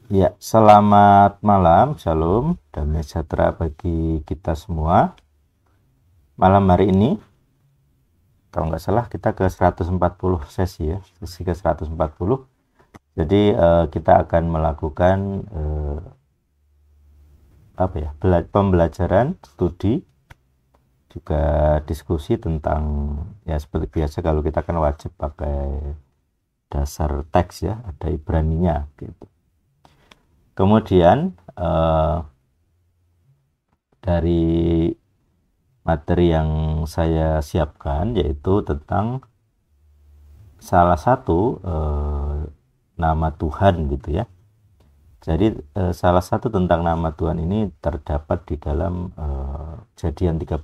Ya, selamat malam, shalom, damai sejahtera bagi kita semua. Malam hari ini, kalau nggak salah kita ke 140 sesi ya, sesi ke 140. Jadi kita akan melakukan apa ya, pembelajaran, studi, juga diskusi tentang ya seperti biasa kalau kita kan wajib pakai dasar teks ya, ada Ibraninya gitu. Kemudian dari materi yang saya siapkan yaitu tentang salah satu nama Tuhan gitu ya. Jadi salah satu tentang nama Tuhan ini terdapat di dalam Kejadian 13.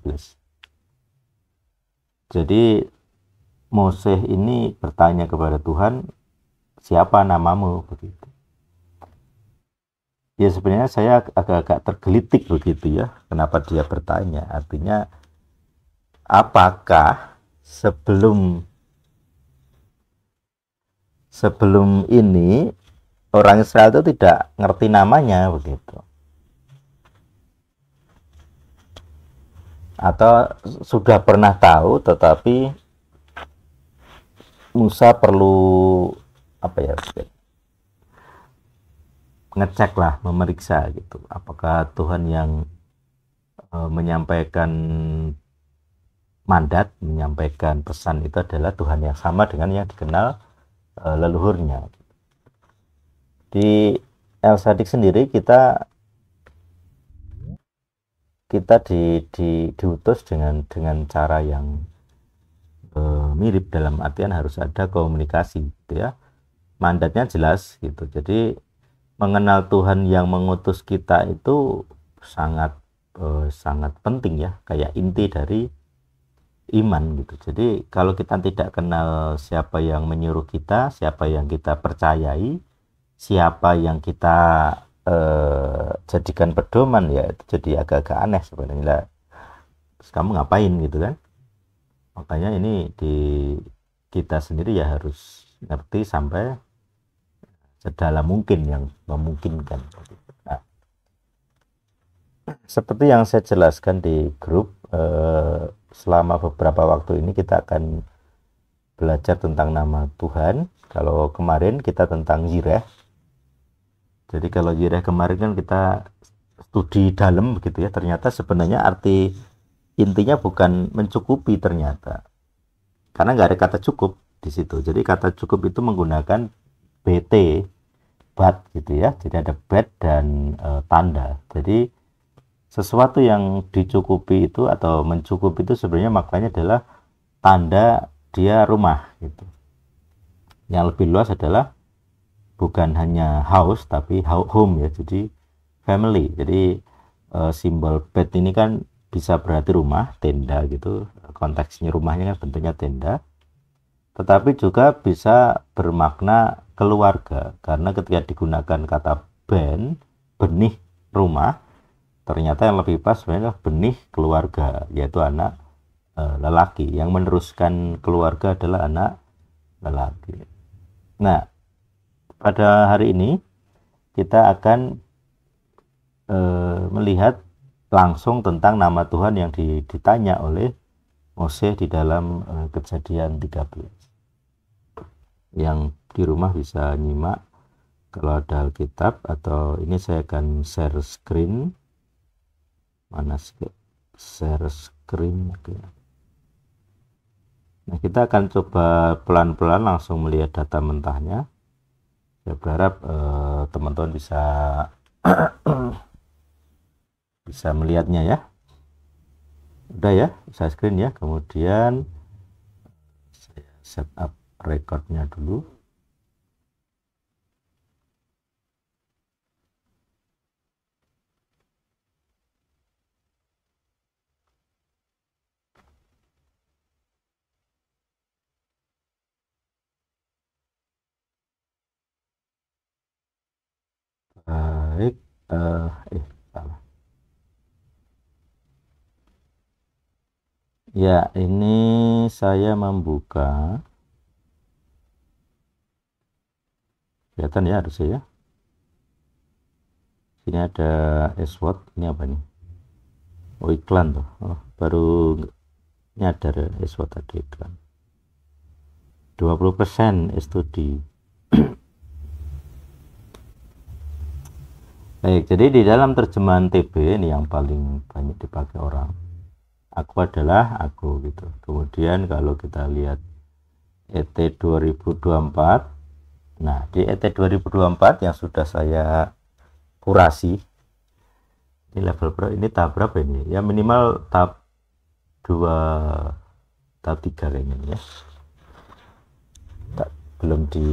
Jadi Moses ini bertanya kepada Tuhan, siapa namamu begitu. Ya sebenarnya saya agak-agak tergelitik begitu ya. Kenapa dia bertanya? Artinya apakah sebelum sebelum ini orang Israel itu tidak ngerti namanya begitu, atau sudah pernah tahu tetapi Musa perlu apa ya, ngecek lah, memeriksa gitu, apakah Tuhan yang menyampaikan mandat, menyampaikan pesan itu adalah Tuhan yang sama dengan yang dikenal leluhurnya. Di El Sadik sendiri kita kita diutus dengan cara yang mirip, dalam artian harus ada komunikasi gitu ya. Mandatnya jelas gitu. Jadi mengenal Tuhan yang mengutus kita itu sangat sangat penting ya, kayak inti dari iman gitu. Jadi kalau kita tidak kenal siapa yang menyuruh kita, siapa yang kita percayai, siapa yang kita jadikan pedoman, ya itu jadi agak-agak aneh sebenarnya. Terus kamu ngapain gitu kan? Makanya ini di kita sendiri ya harus ngerti sampai sedalam mungkin yang memungkinkan. Nah, seperti yang saya jelaskan di grup, selama beberapa waktu ini kita akan belajar tentang nama Tuhan. Kalau kemarin kita tentang Yireh. Jadi kalau Yireh kemarin kan kita studi dalam begitu ya. Ternyata sebenarnya arti intinya bukan mencukupi ternyata. Karena nggak ada kata cukup di situ. Jadi kata cukup itu menggunakan BT, but gitu ya. Jadi ada but dan tanda. Jadi sesuatu yang dicukupi itu atau mencukupi itu sebenarnya maknanya adalah tanda dia rumah gitu. Yang lebih luas adalah bukan hanya house tapi home ya, jadi family. Jadi simbol bed ini kan bisa berarti rumah, tenda gitu, konteksnya rumahnya kan bentuknya tenda, tetapi juga bisa bermakna keluarga, karena ketika digunakan kata ben, benih rumah, ternyata yang lebih pas sebenarnya benih keluarga, yaitu anak lelaki. Yang meneruskan keluarga adalah anak lelaki. Nah, pada hari ini kita akan melihat langsung tentang nama Tuhan yang ditanya oleh Moses di dalam Kejadian 13. Yang di rumah bisa nyimak kalau ada Alkitab, atau ini saya akan share screen. Mana share screen? Nah, kita akan coba pelan-pelan langsung melihat data mentahnya. Saya berharap teman-teman bisa bisa melihatnya ya. Udah ya, saya screen ya. Kemudian saya setup recordnya dulu. Baik, salah. Ya, ini saya membuka. Kelihatan ya harusnya ya. Sini ada SWOT, ini apa nih? Oh, iklan tuh. Oh, baru nyadar ya, SWOT ada iklan. 20% studi. Baik, jadi di dalam terjemahan TB ini yang paling banyak dipakai orang. Aku adalah aku gitu. Kemudian kalau kita lihat ET 2024, nah di ET 2024 yang sudah saya kurasi, ini level pro, ini tahap berapa ini? Ya minimal tahap 2, tahap 3 kayaknya ya. Belum di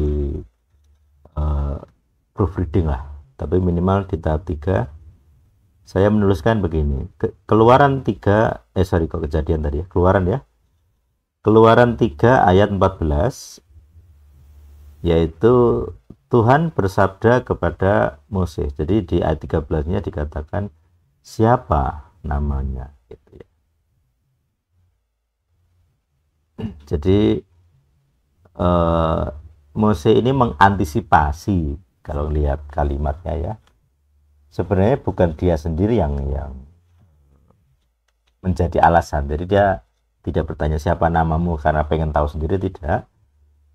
proofreading lah, tapi minimal di tahap 3 saya menuliskan begini. Keluaran 3, kok kejadian tadi ya, keluaran ya. Keluaran 3 ayat 14, yaitu Tuhan bersabda kepada Moses. Jadi di ayat 13-nya dikatakan siapa namanya gitu ya. Jadi Moses ini mengantisipasi, kalau lihat kalimatnya ya. Sebenarnya bukan dia sendiri yang menjadi alasan. Jadi dia tidak bertanya siapa namamu karena pengen tahu sendiri, tidak.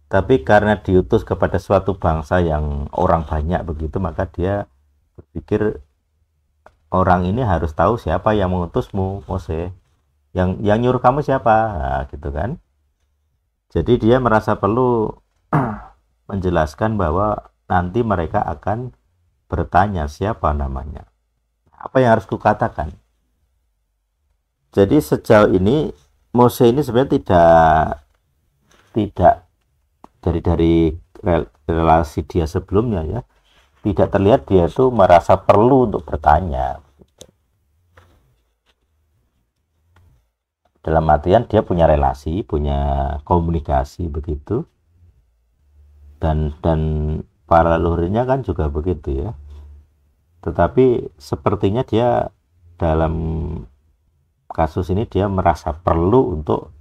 Tapi karena diutus kepada suatu bangsa yang orang banyak begitu, maka dia berpikir orang ini harus tahu siapa yang mengutusmu, Mose. Yang nyuruh kamu siapa? Nah, gitu kan. Jadi dia merasa perlu menjelaskan bahwa nanti mereka akan bertanya siapa namanya. Apa yang harus kukatakan? Jadi sejauh ini Mose ini sebenarnya tidak dari relasi dia sebelumnya ya, tidak terlihat dia itu merasa perlu untuk bertanya. Dalam artian dia punya relasi, punya komunikasi begitu, dan para leluhurnya kan juga begitu ya. Tetapi sepertinya dia dalam kasus ini dia merasa perlu untuk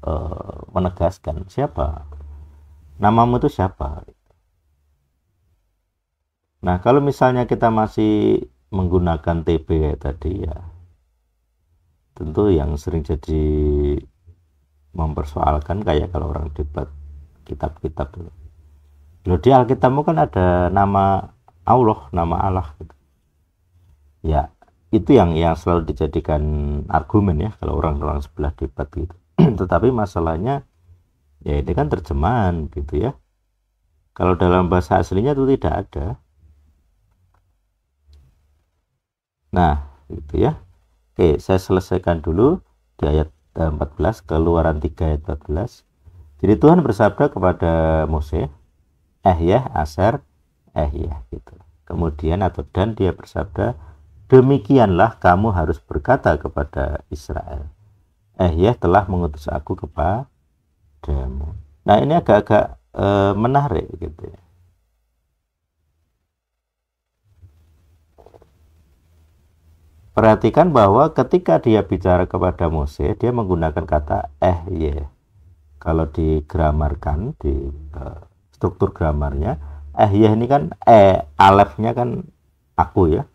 menegaskan siapa namamu itu siapa. Nah kalau misalnya kita masih menggunakan TB kayak tadi ya, tentu yang sering jadi mempersoalkan kayak kalau orang debat kitab-kitab dulu. Loh di Alkitabmu kan ada nama Allah, nama Allah gitu. Ya itu yang selalu dijadikan argumen ya kalau orang-orang sebelah debat gitu. Tetapi masalahnya ya ini kan terjemahan gitu ya. Kalau dalam bahasa aslinya itu tidak ada. Nah gitu ya. Oke, saya selesaikan dulu di ayat 14, Keluaran 3 ayat 14. Jadi Tuhan bersabda kepada Mose, ya Aser, ya gitu. Kemudian dan dia bersabda, demikianlah kamu harus berkata kepada Israel, ya telah mengutus aku kepadamu. Nah ini agak-agak menarik gitu ya. Perhatikan bahwa ketika dia bicara kepada Mose, dia menggunakan kata ya. Kalau digramarkan di struktur gramarnya, ya ini kan alefnya kan aku ya.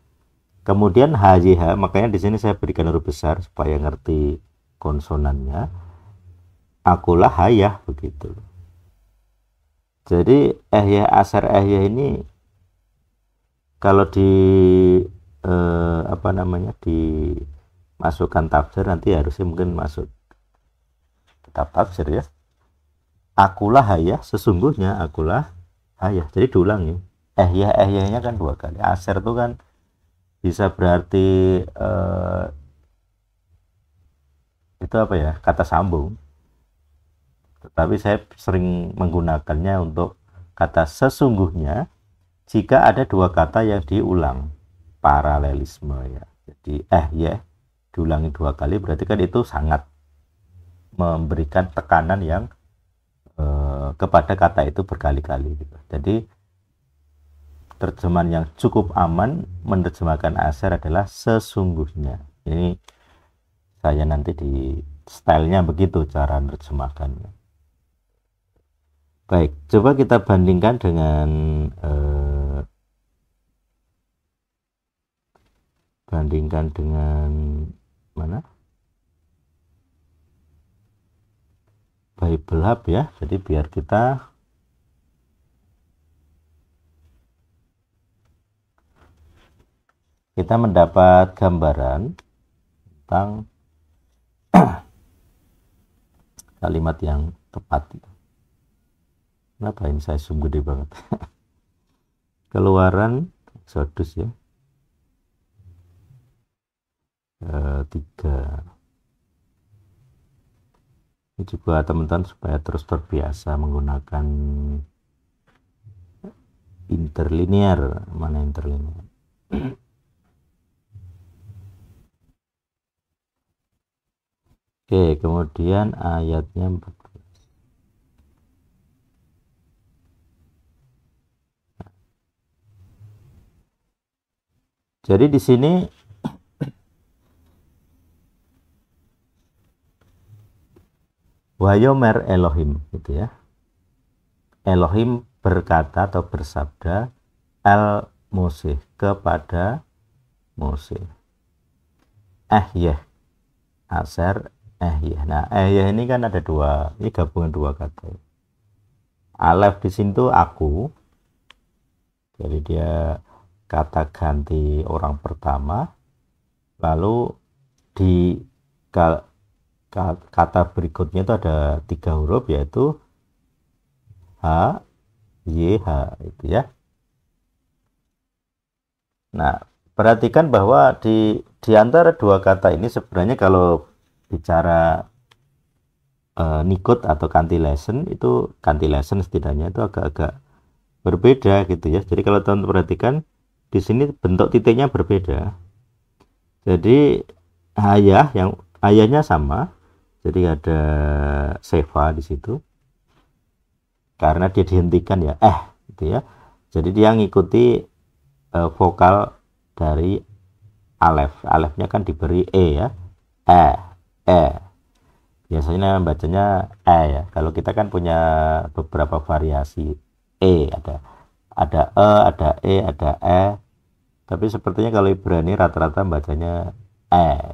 Kemudian HYH, makanya di sini saya berikan huruf besar supaya ngerti konsonannya. Akulah hayah begitu. Jadi ya Aser ya ini kalau di dimasukkan tafsir nanti harusnya mungkin masuk kitab tafsir ya. Akulah hayah, sesungguhnya akulah hayah. Jadi diulangi. Nya kan 2 kali. Aser itu kan bisa berarti itu apa ya? Kata sambung. Tetapi saya sering menggunakannya untuk kata sesungguhnya jika ada 2 kata yang diulang, paralelisme ya. Jadi ya diulangi 2 kali berarti kan itu sangat memberikan tekanan yang kepada kata itu berkali-kali gitu. Jadi terjemahan yang cukup aman menerjemahkan Aser adalah sesungguhnya. Ini saya nanti di stylenya begitu cara menerjemahkannya. Baik, coba kita bandingkan dengan bandingkan dengan mana? Bible Hub ya. Jadi biar kita mendapat gambaran tentang kalimat yang tepat. Kenapa ini saya zoom gede banget? Keluaran Exodus ya. 3. Ini juga teman-teman supaya terus terbiasa menggunakan interlinear. Mana interlinear? Oke, kemudian ayatnya 14. Jadi di sini Wayomer Elohim gitu ya. Elohim berkata atau bersabda El Mose kepada Mose. Aser Nah, ini kan ada dua, ini gabungan dua kata. Alef di sini tuh aku. Jadi dia kata ganti orang pertama. Lalu di kata berikutnya itu ada 3 huruf yaitu H, Y, H itu ya. Nah, perhatikan bahwa di antara dua kata ini sebenarnya kalau bicara nikut atau cantillation itu setidaknya itu agak-agak berbeda gitu ya. Jadi kalau teman perhatikan di sini bentuk titiknya berbeda. Jadi ayahnya sama. Jadi ada seva di situ. Karena dia dihentikan ya gitu ya. Jadi dia ngikuti vokal dari alef. Alefnya kan diberi ya. Biasanya bacanya ya. Kalau kita kan punya beberapa variasi ada ada ada tapi sepertinya kalau Ibrani rata-rata bacanya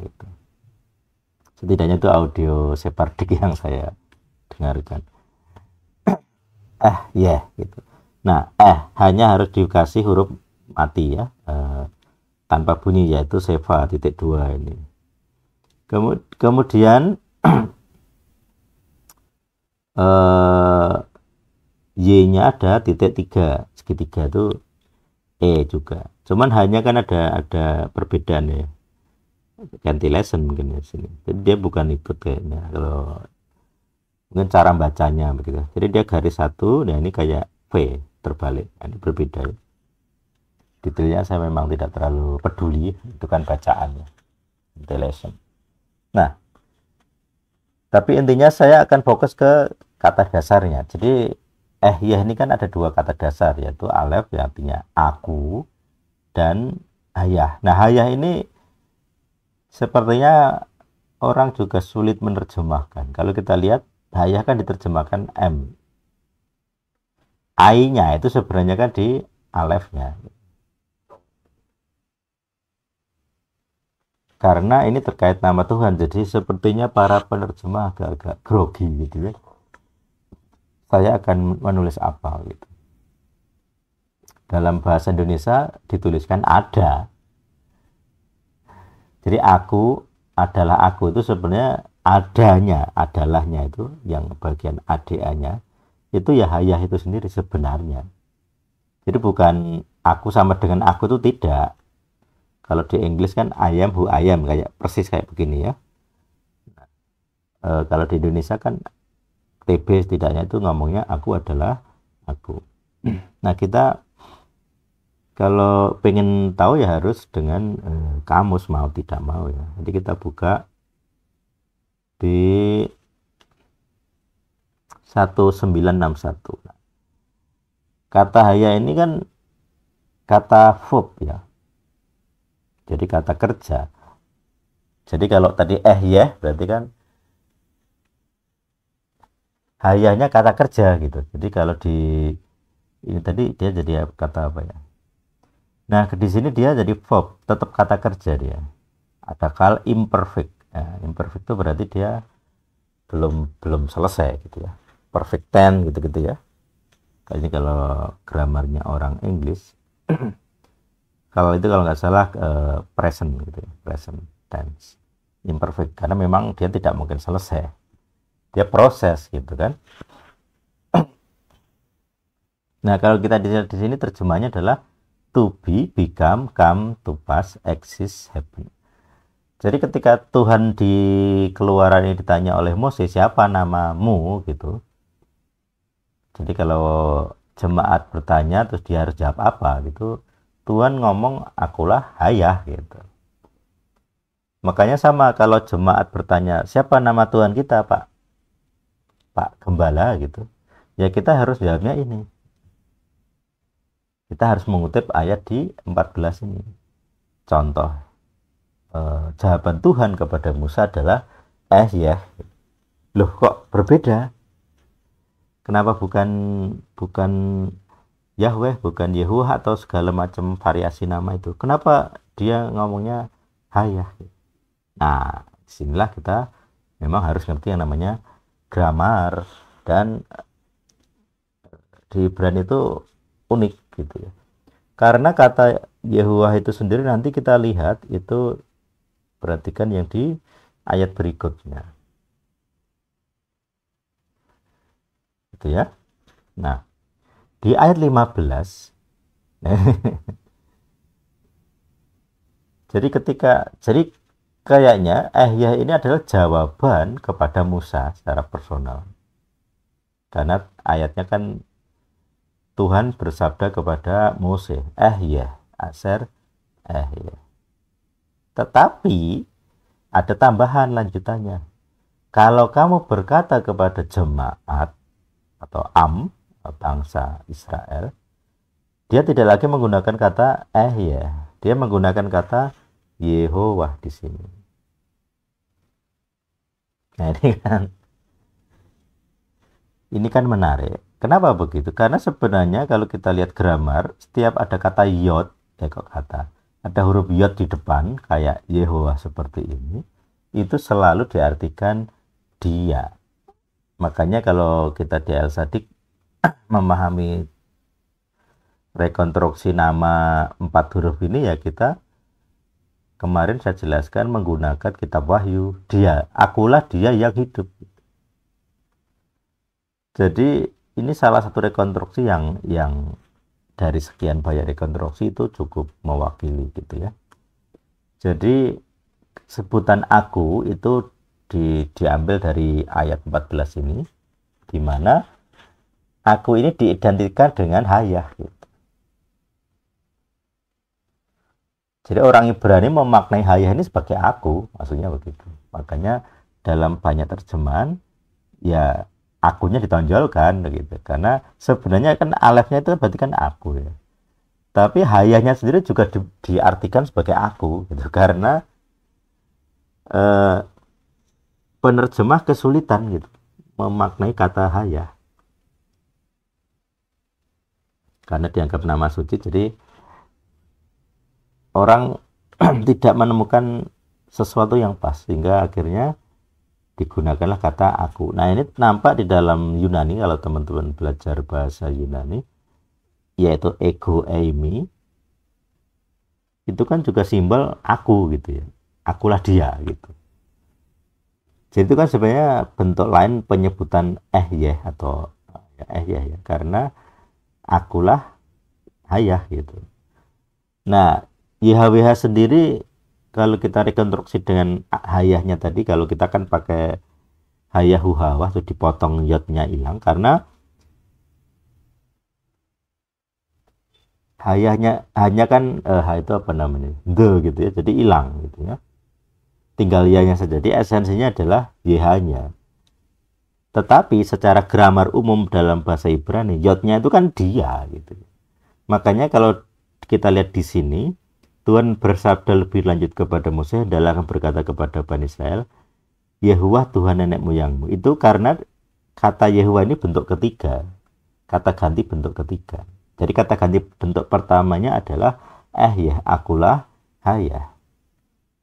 gitu. Setidaknya itu audio Sephardic yang saya dengarkan. Gitu. Nah, hanya harus dikasih huruf mati ya, tanpa bunyi yaitu seva titik 2 ini. Kemudian Y-nya ada titik 3, segitiga itu juga. Cuman hanya kan ada perbedaan ya. Cantillation mungkin di sini. Jadi dia bukan ikut kayaknya. Kalau mungkin cara bacanya begitu. Jadi dia garis satu, nah ini kayak V terbalik. Nah, ini berbeda ya. Detailnya saya memang tidak terlalu peduli, itu kan bacaannya. Cantillation. Nah, tapi intinya saya akan fokus ke kata dasarnya. Jadi ini kan ada dua kata dasar yaitu alef yang artinya aku dan hayah. Nah, hayah ini sepertinya orang juga sulit menerjemahkan. Kalau kita lihat hayah kan diterjemahkan M. I-nya itu sebenarnya kan di alefnya. Karena ini terkait nama Tuhan, jadi sepertinya para penerjemah agak-agak grogi gitu ya. Saya akan menulis apa gitu. Dalam bahasa Indonesia dituliskan ada. Jadi adalah aku itu sebenarnya adalahnya itu yang bagian ada-nya itu ya hayah itu sendiri sebenarnya. Jadi bukan aku sama dengan aku itu tidak. Kalau di Inggris kan I am who I am, kayak persis kayak begini ya. Kalau di Indonesia kan TB setidaknya itu ngomongnya aku adalah aku. Nah, kita kalau pengen tahu ya harus dengan kamus mau tidak mau ya. Jadi kita buka di 1961. Kata haya ini kan kata verb ya. Jadi kata kerja. Jadi kalau tadi berarti kan hayanya kata kerja gitu. Jadi kalau di ini tadi dia jadi kata apa ya? Nah, di sini dia jadi verb, tetap kata kerja dia. Ada kal imperfect. Nah, imperfect itu berarti dia belum belum selesai gitu ya. Perfect tense gitu-gitu ya. Kayaknya kalau gramarnya orang Inggris, kalau itu kalau nggak salah present gitu ya, present tense. Imperfect karena memang dia tidak mungkin selesai. Dia proses gitu kan. Nah, kalau kita di sini terjemahnya adalah to be, become, come, to pass, exist, happen. Jadi ketika Tuhan di Keluaran ini ditanya oleh Moses, siapa namamu gitu. Jadi kalau jemaat bertanya terus dia harus jawab apa gitu, Tuhan ngomong akulah Hayah gitu. Makanya sama kalau jemaat bertanya siapa nama Tuhan kita, Pak? Pak Gembala gitu. Ya kita harus jawabnya ini. Kita harus mengutip ayat di 14 ini. Contoh jawaban Tuhan kepada Musa adalah ya. Loh kok berbeda? Kenapa bukan bukan Yahweh, bukan Yehuwa atau segala macam variasi nama itu? Kenapa dia ngomongnya Hayah? Nah, disinilah kita memang harus ngerti yang namanya grammar, dan di Ibrani itu unik gitu ya. Karena kata Yehuwa itu sendiri nanti kita lihat itu, perhatikan yang di ayat berikutnya. Gitu ya. Nah, di ayat 15 jadi kayaknya ya ini adalah jawaban kepada Musa secara personal. Karena ayatnya kan Tuhan bersabda kepada Mose, ya, aser, ya. Tetapi ada tambahan lanjutannya. Kalau kamu berkata kepada jemaat atau bangsa Israel, dia tidak lagi menggunakan kata ya, dia menggunakan kata Yehovah di sini. Nah, ini kan menarik. Kenapa begitu? Karena sebenarnya kalau kita lihat grammar, setiap ada kata yod, ada huruf yod di depan kayak Yehovah seperti ini, itu selalu diartikan dia. Makanya kalau kita di Al-Sadik memahami rekonstruksi nama 4 huruf ini, ya kita kemarin saya jelaskan menggunakan kitab Wahyu, dia, akulah dia yang hidup. Jadi ini salah satu rekonstruksi yang dari sekian banyak rekonstruksi itu cukup mewakili gitu ya. Jadi sebutan aku itu diambil dari ayat 14 ini, di mana aku ini diidentikan dengan Hayah gitu. Jadi orang Ibrani memaknai Hayah ini sebagai aku, maksudnya begitu. Makanya dalam banyak terjemahan ya akunya ditonjolkan gitu, karena sebenarnya kan alefnya itu berarti kan aku ya, tapi hayahnya sendiri juga diartikan sebagai aku gitu, karena penerjemah kesulitan gitu memaknai kata hayah karena dianggap nama suci. Jadi orang tidak menemukan sesuatu yang pas, sehingga akhirnya digunakanlah kata aku. Nah, ini nampak di dalam Yunani, kalau teman-teman belajar bahasa Yunani, yaitu ego eimi, itu kan juga simbol aku gitu ya, akulah dia gitu. Jadi itu kan sebenarnya bentuk lain penyebutan ya atau ya, karena akulah hayah gitu. Nah, YHWH sendiri kalau kita rekonstruksi dengan hayahnya tadi, kalau kita kan pakai hayahu hawah tuh dipotong yodnya hilang, karena hayahnya hanya kan itu apa namanya gitu ya, jadi hilang gitu ya, tinggal yanya saja. Jadi esensinya adalah yh-nya, tetapi secara grammar umum dalam bahasa Ibrani yodnya itu kan dia gitu. Makanya kalau kita lihat di sini, Tuhan bersabda lebih lanjut kepada Mose, hendaklah akan berkata kepada Bani Israel, Yehuwa Tuhan nenek moyangmu. Itu karena kata Yehuwa ini bentuk ketiga, kata ganti bentuk ketiga. Jadi kata ganti bentuk pertamanya adalah ya, akulah hayah.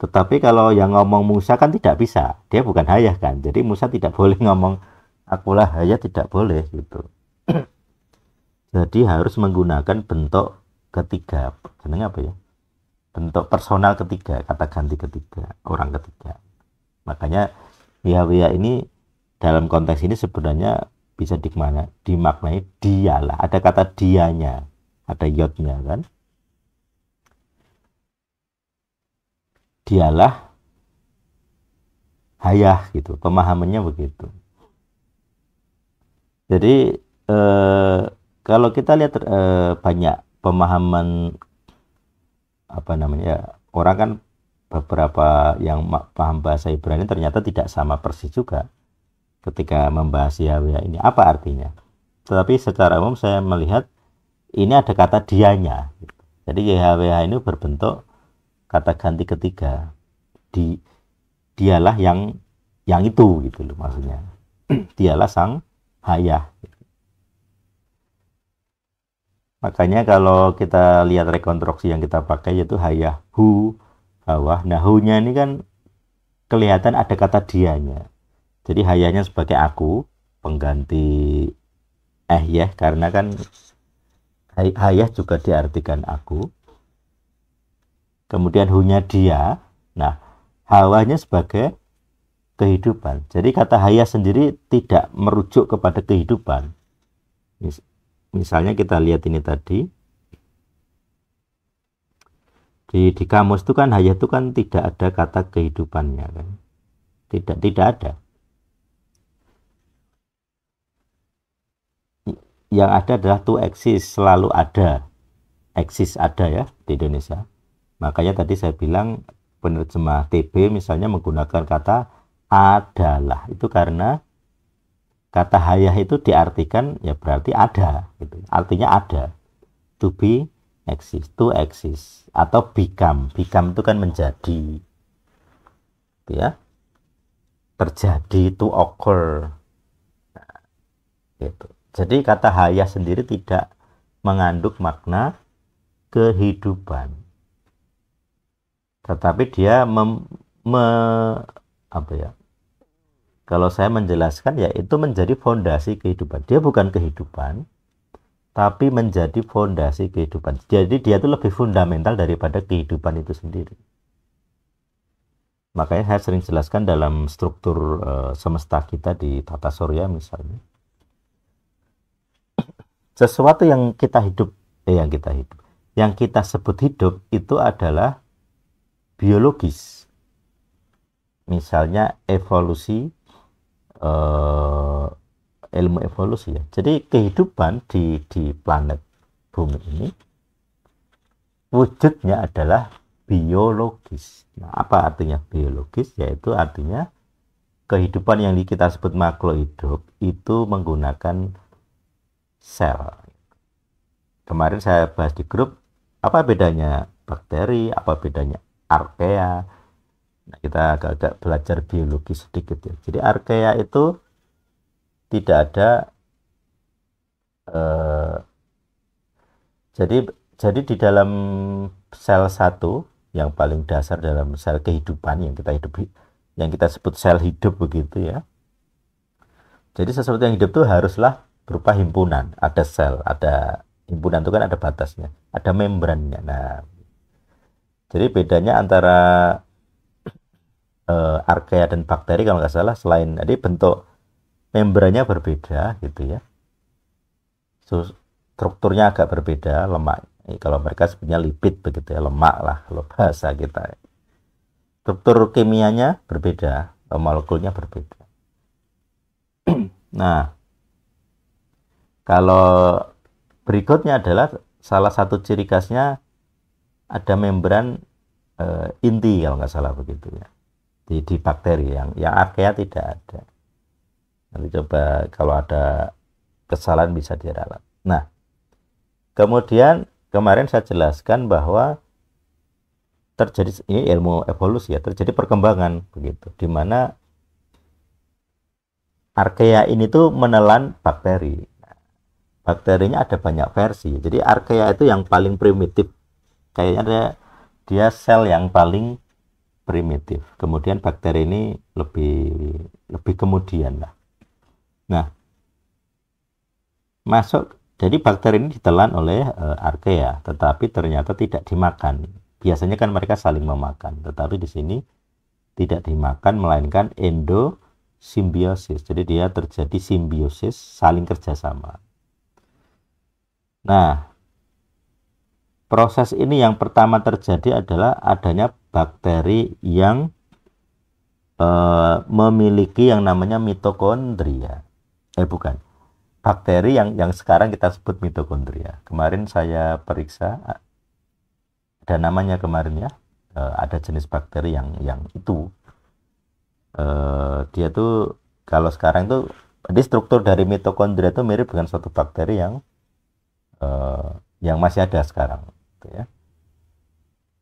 Tetapi kalau yang ngomong Musa kan tidak bisa, dia bukan hayah kan, jadi Musa tidak boleh ngomong akulah hayah, tidak boleh gitu. Jadi harus menggunakan bentuk ketiga, apa ya, bentuk personal ketiga, kata ganti ketiga, orang ketiga. Makanya Yahweh ini dalam konteks ini sebenarnya bisa dimaknai dialah, ada kata dianya, ada yodnya kan, dialah hayah gitu, pemahamannya begitu. Jadi kalau kita lihat banyak pemahaman apa namanya, orang kan beberapa yang paham bahasa Ibrani ternyata tidak sama persis juga ketika membahas Yahweh ini apa artinya. Tetapi secara umum saya melihat ini ada kata dianya. Jadi Yahweh ini berbentuk kata ganti ketiga. Dialah yang itu gitu loh maksudnya. Dialah sang hayah. Makanya kalau kita lihat rekonstruksi yang kita pakai yaitu hayah hu bawah. Nah hu-nya ini kan kelihatan ada kata dianya. Jadi hayahnya sebagai aku, pengganti ya, karena kan hayah juga diartikan aku. Kemudian hu-nya dia. Nah, hawanya sebagai kehidupan. Jadi kata hayah sendiri tidak merujuk kepada kehidupan. Misalnya kita lihat ini tadi. Di kamus itu kan hayah itu kan tidak ada kata kehidupannya kan. Tidak ada. Yang ada adalah to exist, selalu ada. Exist ada ya di Indonesia. Makanya tadi saya bilang penerjemah TB misalnya menggunakan kata adalah. Itu karena kata hayah itu diartikan ya berarti ada gitu. Artinya ada. To be, exist, to exist, atau become. Become itu kan menjadi. Ya. Terjadi, to occur. Nah, gitu. Jadi kata hayah sendiri tidak mengandung makna kehidupan. Tetapi dia apa ya? Kalau saya menjelaskan ya itu menjadi fondasi kehidupan. Dia bukan kehidupan, tapi menjadi fondasi kehidupan. Jadi dia itu lebih fundamental daripada kehidupan itu sendiri. Makanya saya sering jelaskan dalam struktur semesta kita di tata surya misalnya. Sesuatu yang kita sebut hidup itu adalah biologis. Misalnya evolusi, ilmu evolusi ya. Jadi kehidupan di planet bumi ini wujudnya adalah biologis. Nah, apa artinya biologis? Yaitu artinya kehidupan yang kita sebut makhluk hidup itu menggunakan sel. Kemarin saya bahas di grup apa bedanya bakteri, apa bedanya archaea. Nah, kita agak-agak belajar biologi sedikit ya. Jadi archaea itu tidak ada jadi di dalam sel satu yang paling dasar dalam sel kehidupan yang kita sebut sel hidup begitu ya. Jadi sesuatu yang hidup itu haruslah berupa himpunan, ada sel, ada himpunan itu kan ada batasnya, ada membrannya. Nah, jadi bedanya antara archaea dan bakteri kalau nggak salah selain tadi bentuk membrannya berbeda gitu ya, strukturnya agak berbeda, lemak. Kalau mereka sebenarnya lipid begitu ya, lemak lah kalau bahasa kita. Struktur kimianya berbeda, molekulnya berbeda. Nah, kalau berikutnya adalah salah satu ciri khasnya ada membran inti kalau nggak salah begitu ya. Di bakteri yang archaea tidak ada. Nanti coba kalau ada kesalahan bisa diralat. Nah, kemudian kemarin saya jelaskan bahwa terjadi ini ilmu evolusi ya, terjadi perkembangan begitu, di mana archaea ini tuh menelan bakteri. Bakterinya ada banyak versi. Jadi archaea itu yang paling primitif kayaknya dia sel yang paling primitif. Kemudian bakteri ini lebih lebih kemudian lah. Nah, masuk jadi bakteri ini ditelan oleh archaea, tetapi ternyata tidak dimakan. Biasanya kan mereka saling memakan, tetapi di sini tidak dimakan melainkan endosimbiosis. Jadi dia terjadi simbiosis, saling kerjasama. Nah, proses ini yang pertama terjadi adalah adanya bakteri yang memiliki yang namanya mitokondria. Bukan. Bakteri yang sekarang kita sebut mitokondria. Kemarin saya periksa, ada namanya kemarin ya. Ada jenis bakteri yang itu. Dia tuh kalau sekarang tuh, jadi struktur dari mitokondria itu mirip dengan suatu bakteri yang masih ada sekarang. Gitu ya.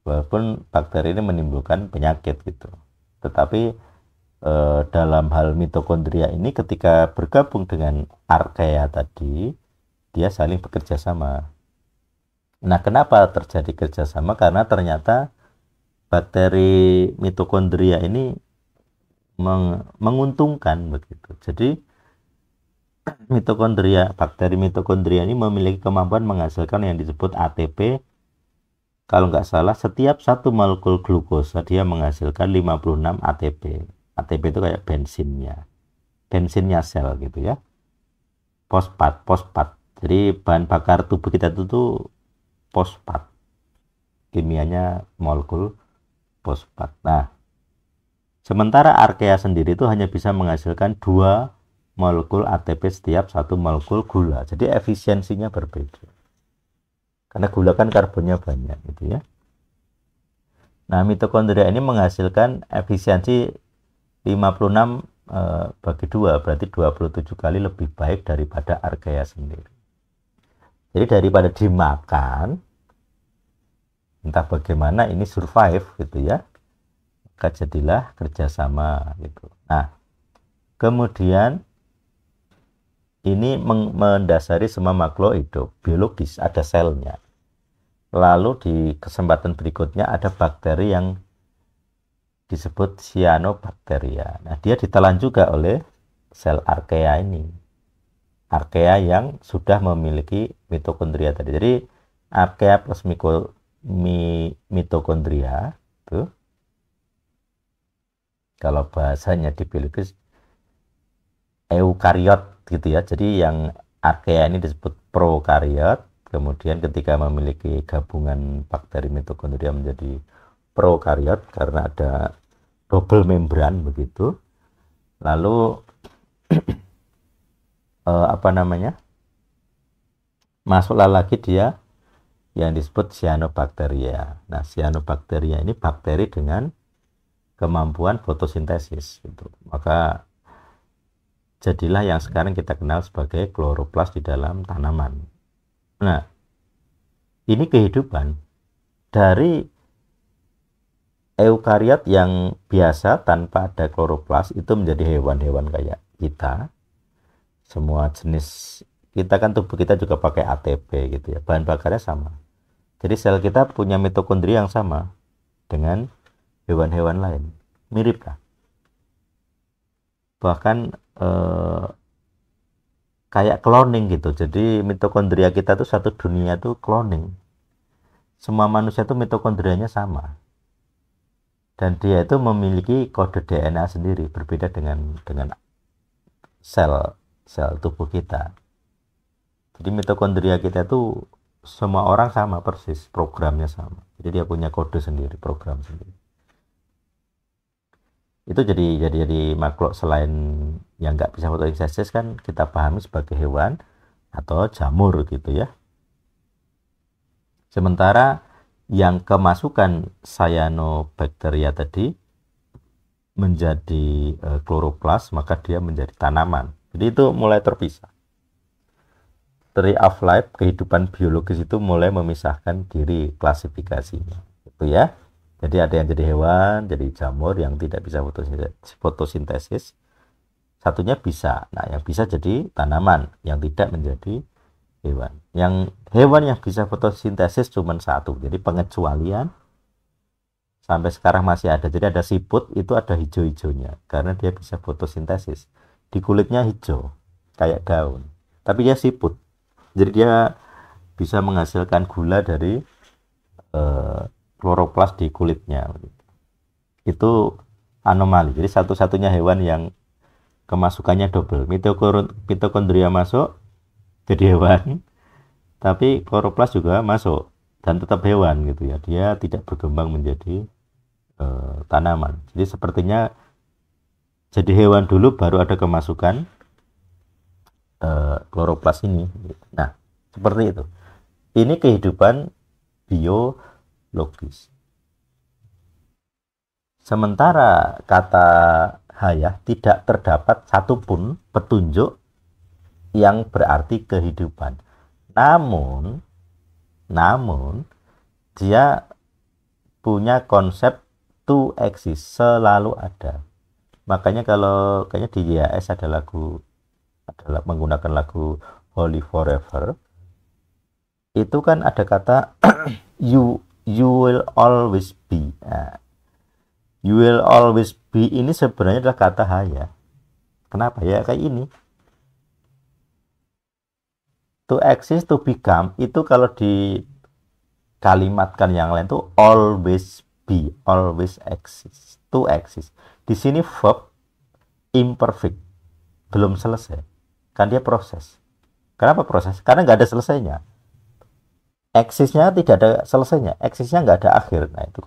Walaupun bakteri ini menimbulkan penyakit gitu, tetapi dalam hal mitokondria ini ketika bergabung dengan archaea tadi, dia saling bekerja sama. Nah, kenapa terjadi kerjasama? Karena ternyata bakteri mitokondria ini menguntungkan begitu. Jadi bakteri mitokondria ini memiliki kemampuan menghasilkan yang disebut ATP. Kalau nggak salah, setiap satu molekul glukosa dia menghasilkan 56 ATP. ATP itu kayak bensinnya sel gitu ya. Fosfat. Jadi bahan bakar tubuh kita itu tuh fosfat. Kimianya molekul fosfat. Nah, sementara archaea sendiri itu hanya bisa menghasilkan 2 molekul ATP setiap satu molekul gula. Jadi efisiensinya berbeda. Karena gula kan karbonnya banyak gitu ya. Nah, mitokondria ini menghasilkan efisiensi 56 bagi 2, berarti 27 kali lebih baik daripada archaea sendiri. Jadi daripada dimakan, entah bagaimana ini survive gitu ya, maka jadilah kerjasama gitu. Nah, kemudian ini mendasari semua makhluk hidup biologis, ada selnya. Lalu di kesempatan berikutnya ada bakteri yang disebut cyanobacteria. Nah, dia ditelan juga oleh sel archaea ini. Archaea yang sudah memiliki mitokondria tadi. Jadi archaea plus mitokondria itu, kalau bahasanya di biologis, eukariot gitu ya. Jadi yang archaea ini disebut prokariot. Kemudian ketika memiliki gabungan bakteri mitokondria menjadi prokariot karena ada double membran begitu. Lalu masuklah lagi dia yang disebut cyanobacteria. Nah, cyanobacteria ini bakteri dengan kemampuan fotosintesis gitu. Maka jadilah yang sekarang kita kenal sebagai kloroplas di dalam tanaman. Nah, ini kehidupan dari eukariot yang biasa tanpa ada kloroplas itu menjadi hewan-hewan kayak kita. Semua jenis kita kan, tubuh kita juga pakai ATP gitu ya, bahan bakarnya sama. Jadi sel kita punya mitokondria yang sama dengan hewan-hewan lain, mirip lah. Bahkan kayak cloning gitu. Jadi mitokondria kita tuh satu dunia tuh cloning. Semua manusia tuh mitokondrianya sama. Dan dia itu memiliki kode DNA sendiri, berbeda dengan sel tubuh kita. Jadi mitokondria kita tuh semua orang sama persis, programnya sama. Jadi dia punya kode sendiri, program sendiri. Itu jadi makhluk selain yang nggak bisa fotosintesis kan kita pahami sebagai hewan atau jamur gitu ya. Sementara yang kemasukan cyanobacteria tadi menjadi kloroplas, maka dia menjadi tanaman. Jadi itu mulai terpisah. Tree of life, kehidupan biologis itu mulai memisahkan diri klasifikasinya. Itu ya. Jadi ada yang jadi hewan, jadi jamur yang tidak bisa fotosintesis. Satunya bisa. Nah, yang bisa jadi tanaman, yang tidak menjadi hewan. Yang hewan yang bisa fotosintesis cuma satu. Jadi pengecualian sampai sekarang masih ada. Jadi ada siput itu ada hijau-hijaunya karena dia bisa fotosintesis. Di kulitnya hijau kayak daun. Tapi dia siput. Jadi dia bisa menghasilkan gula dari kloroplas di kulitnya. Itu anomali. Jadi satu-satunya hewan yang kemasukannya double. Mitokondria masuk jadi hewan, tapi kloroplas juga masuk dan tetap hewan gitu ya. Dia tidak berkembang menjadi tanaman. Jadi sepertinya jadi hewan dulu baru ada kemasukan kloroplas ini. Nah, seperti itu. Ini kehidupan biologis. Sementara kata hayah tidak terdapat satupun petunjuk yang berarti kehidupan. Namun dia punya konsep to exist, selalu ada. Makanya kalau kayaknya di YS ada lagu, adalah menggunakan lagu Holy Forever, itu kan ada kata you will always be. Nah, you will always be ini sebenarnya adalah kata haya. Kenapa ya kayak ini? To exist, to become itu kalau di kalimatkan yang lain tuh always be, always exist, to exist. Di sini verb imperfect, belum selesai. Kan dia proses. Kenapa proses? Karena nggak ada selesainya. Eksisnya tidak ada selesainya, eksisnya nggak ada akhir. Nah itu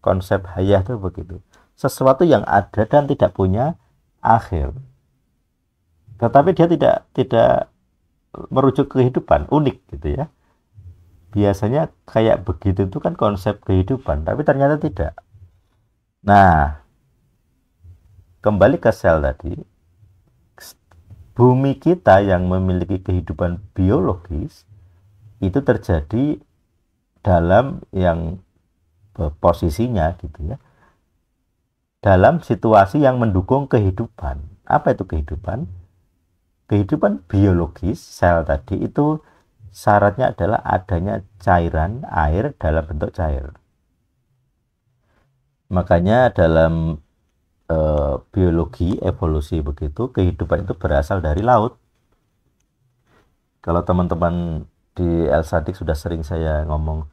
konsep hayah itu begitu. Sesuatu yang ada dan tidak punya akhir. Tetapi dia tidak merujuk kehidupan, unik gitu ya. Biasanya kayak begitu itu kan konsep kehidupan, tapi ternyata tidak. Nah, kembali ke sel tadi, bumi kita yang memiliki kehidupan biologis itu terjadi dalam yang posisinya gitu ya, dalam situasi yang mendukung kehidupan. Apa itu kehidupan? Kehidupan biologis sel tadi itu syaratnya adalah adanya cairan air dalam bentuk cair. Makanya dalam biologi evolusi begitu, kehidupan itu berasal dari laut. Kalau teman-teman di Elsadik sudah sering saya ngomong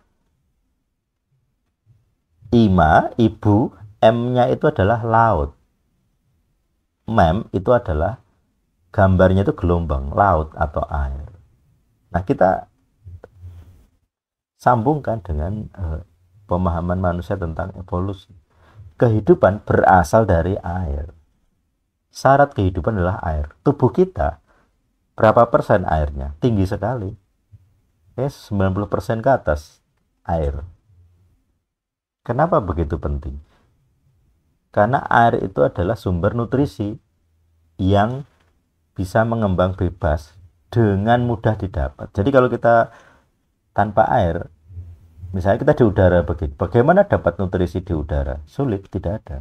IMA, ibu, M-nya itu adalah laut. Mem itu adalah gambarnya itu gelombang, laut atau air. Nah, kita sambungkan dengan pemahaman manusia tentang evolusi. Kehidupan berasal dari air. Syarat kehidupan adalah air. Tubuh kita, berapa persen airnya? Tinggi sekali. 90% ke atas air. Kenapa begitu penting? Karena air itu adalah sumber nutrisi yang bisa mengembang bebas dengan mudah didapat. Jadi kalau kita tanpa air, misalnya kita di udara begitu, bagaimana dapat nutrisi di udara? Sulit, tidak ada.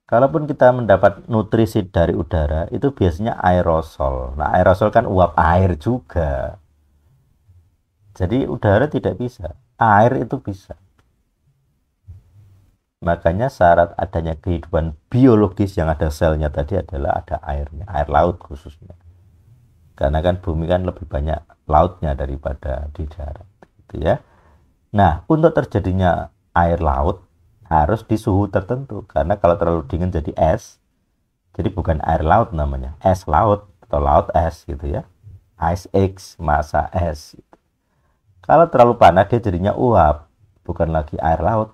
Kalaupun kita mendapat nutrisi dari udara, itu biasanya aerosol. Nah, aerosol kan uap air juga. Jadi udara tidak bisa, air itu bisa. Makanya syarat adanya kehidupan biologis yang ada selnya tadi adalah ada airnya, air laut khususnya. Karena kan bumi kan lebih banyak lautnya daripada di darat, gitu ya. Nah, untuk terjadinya air laut harus di suhu tertentu. Karena kalau terlalu dingin jadi es, jadi bukan air laut namanya, es laut atau laut es gitu ya. Ice X, masa es. Gitu. Kalau terlalu panas dia jadinya uap, bukan lagi air laut.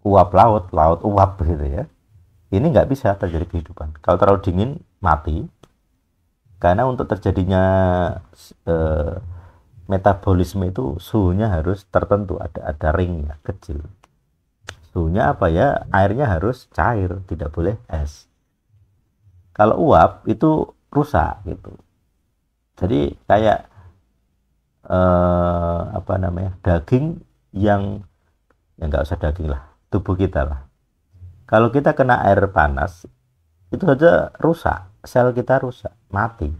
Uap laut, laut uap gitu ya. Ini nggak bisa terjadi kehidupan. Kalau terlalu dingin mati. Karena untuk terjadinya metabolisme itu suhunya harus tertentu, ada ringnya kecil. Suhunya apa ya? Airnya harus cair, tidak boleh es. Kalau uap itu rusak gitu. Jadi kayak apa namanya? Daging yang ya nggak usah daging lah. Tubuh kita lah. Kalau kita kena air panas, itu saja rusak. sel kita rusak, mati.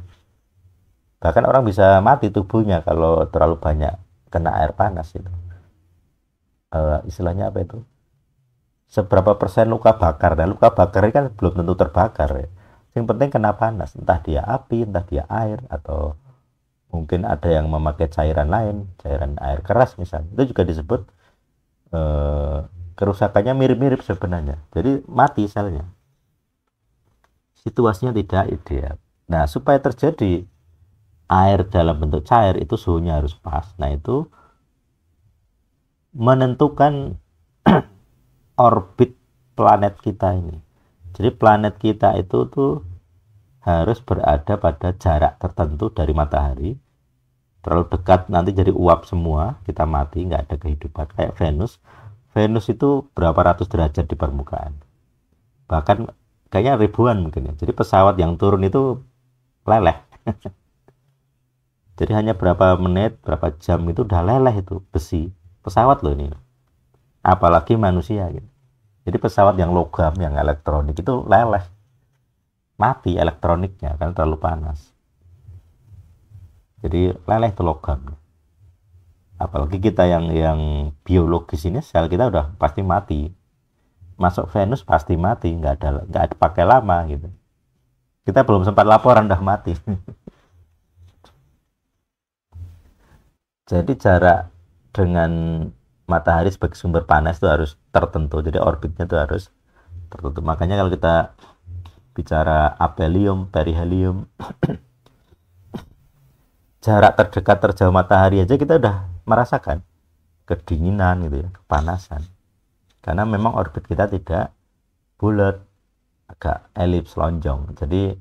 Bahkan orang bisa mati tubuhnya kalau terlalu banyak kena air panas itu. Istilahnya apa itu? Seberapa persen luka bakar? Dan luka bakar ini kan belum tentu terbakar ya. Yang penting kena panas, entah dia api, entah dia air, atau mungkin ada yang memakai cairan lain, cairan air keras misalnya. Itu juga disebut kerusakannya mirip-mirip sebenarnya. Jadi mati selnya. Situasinya tidak ideal. Nah, supaya terjadi air dalam bentuk cair itu suhunya harus pas. Nah, itu menentukan orbit planet kita ini. Jadi planet kita itu tuh harus berada pada jarak tertentu dari matahari. Terlalu dekat nanti jadi uap semua, kita mati, nggak ada kehidupan. Kayak Venus. Venus itu berapa ratus derajat di permukaan. Bahkan kayaknya ribuan mungkin ya. Jadi pesawat yang turun itu leleh. Jadi hanya berapa menit, berapa jam itu udah leleh itu besi. Pesawat loh ini. Apalagi manusia gitu. Jadi pesawat yang logam, yang elektronik itu leleh. Mati elektroniknya karena terlalu panas. Jadi leleh itu logam. Apalagi kita yang biologis ini, sel kita udah pasti mati. Masuk Venus pasti mati, nggak ada pakai lama gitu. Kita belum sempat laporan udah mati. Jadi jarak dengan matahari sebagai sumber panas itu harus tertentu. Jadi orbitnya itu harus tertentu. Makanya kalau kita bicara aphelium, perihelium, jarak terdekat terjauh matahari aja kita udah merasakan kedinginan gitu ya, kepanasan. Karena memang orbit kita tidak bulat, agak elips lonjong. Jadi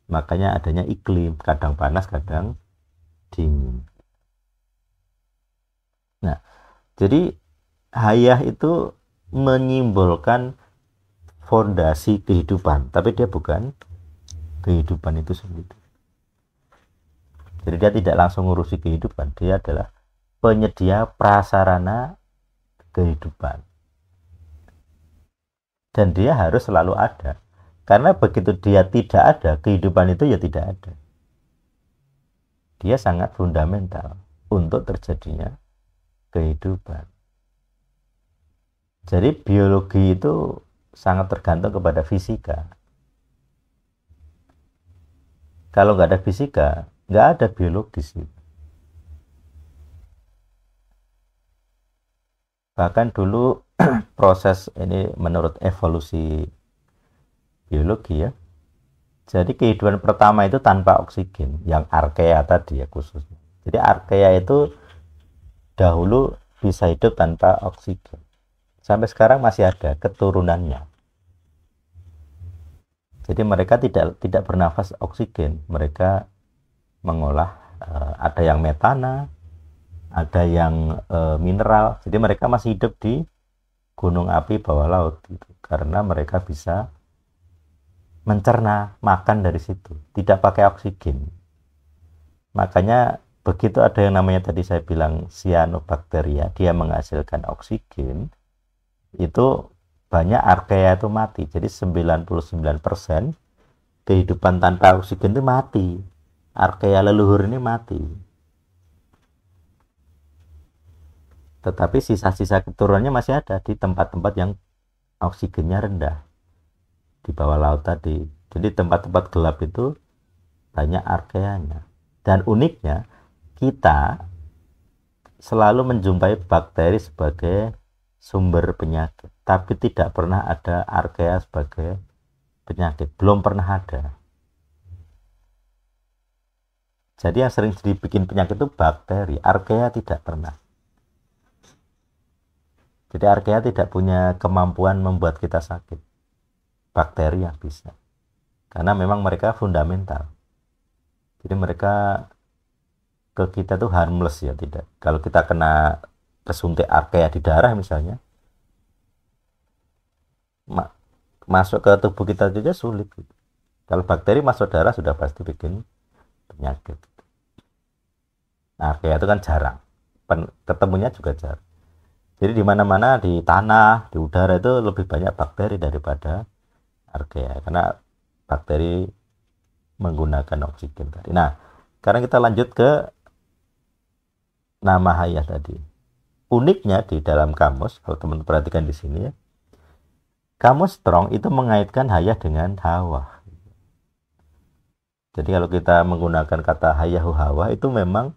makanya adanya iklim, kadang panas, kadang dingin. Nah, jadi hayah itu menyimbolkan fondasi kehidupan, tapi dia bukan kehidupan itu sendiri. Jadi dia tidak langsung ngurusi kehidupan, dia adalah penyedia prasarana kehidupan. Dan dia harus selalu ada. Karena begitu dia tidak ada, kehidupan itu ya tidak ada. Dia sangat fundamental untuk terjadinya kehidupan. Jadi biologi itu sangat tergantung kepada fisika. Kalau nggak ada fisika, nggak ada biologis. Bahkan dulu proses ini menurut evolusi biologi ya. Jadi kehidupan pertama itu tanpa oksigen, yang archaea tadi ya khususnya. Jadi archaea itu dahulu bisa hidup tanpa oksigen. Sampai sekarang masih ada keturunannya. Jadi mereka tidak bernafas oksigen, mereka mengolah ada yang metana, ada yang mineral. Jadi mereka masih hidup di gunung api bawah laut gitu. Karena mereka bisa mencerna makan dari situ, tidak pakai oksigen. Makanya begitu ada yang namanya tadi saya bilang cyanobacteria, dia menghasilkan oksigen, itu banyak archaea itu mati. Jadi 99% kehidupan tanpa oksigen itu mati. Archaea leluhur ini mati. Tetapi sisa-sisa keturunannya masih ada di tempat-tempat yang oksigennya rendah. Di bawah laut tadi. Jadi tempat-tempat gelap itu banyak archaeanya. Dan uniknya, kita selalu menjumpai bakteri sebagai sumber penyakit, tapi tidak pernah ada archaea sebagai penyakit, belum pernah ada. Jadi yang sering dibikin penyakit itu bakteri, archaea tidak pernah. Jadi archaea tidak punya kemampuan membuat kita sakit, bakteri yang bisa, karena memang mereka fundamental. Jadi mereka ke kita tuh harmless ya, tidak. Kalau kita kena kesuntik archaea di darah misalnya, masuk ke tubuh kita saja sulit. Kalau bakteri masuk darah sudah pasti bikin penyakit. Nah, archaea itu kan jarang, ketemunya juga jarang. Jadi di mana-mana, di tanah, di udara itu lebih banyak bakteri daripada archaea, karena bakteri menggunakan oksigen tadi. Nah, sekarang kita lanjut ke nama hayah tadi. Uniknya di dalam kamus, kalau teman perhatikan di sini ya, kamus Strong itu mengaitkan hayah dengan hawa. Jadi kalau kita menggunakan kata hayahu hawa itu memang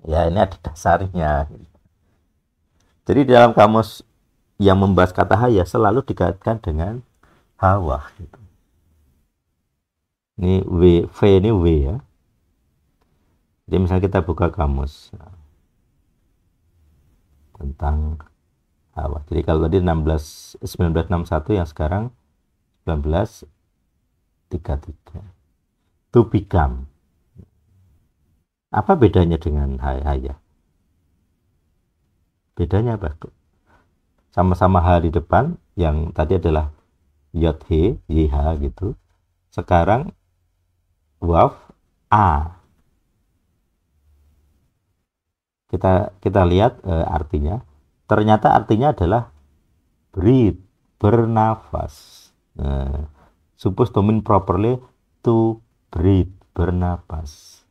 ya ini ada dasarnya. Jadi dalam kamus yang membahas kata hayah selalu dikaitkan dengan hawa. Ini V ini W ya. Jadi misalnya kita buka kamus tentang hawa. Jadi kalau tadi 1961 yang sekarang 1933. To become. Apa bedanya dengan hayah? Bedanya apa? Sama-sama H di depan, yang tadi adalah yod he, yh gitu. Sekarang waf a. Kita lihat artinya. Ternyata artinya adalah breathe, bernafas. Supposed to mean properly to breathe, bernafas.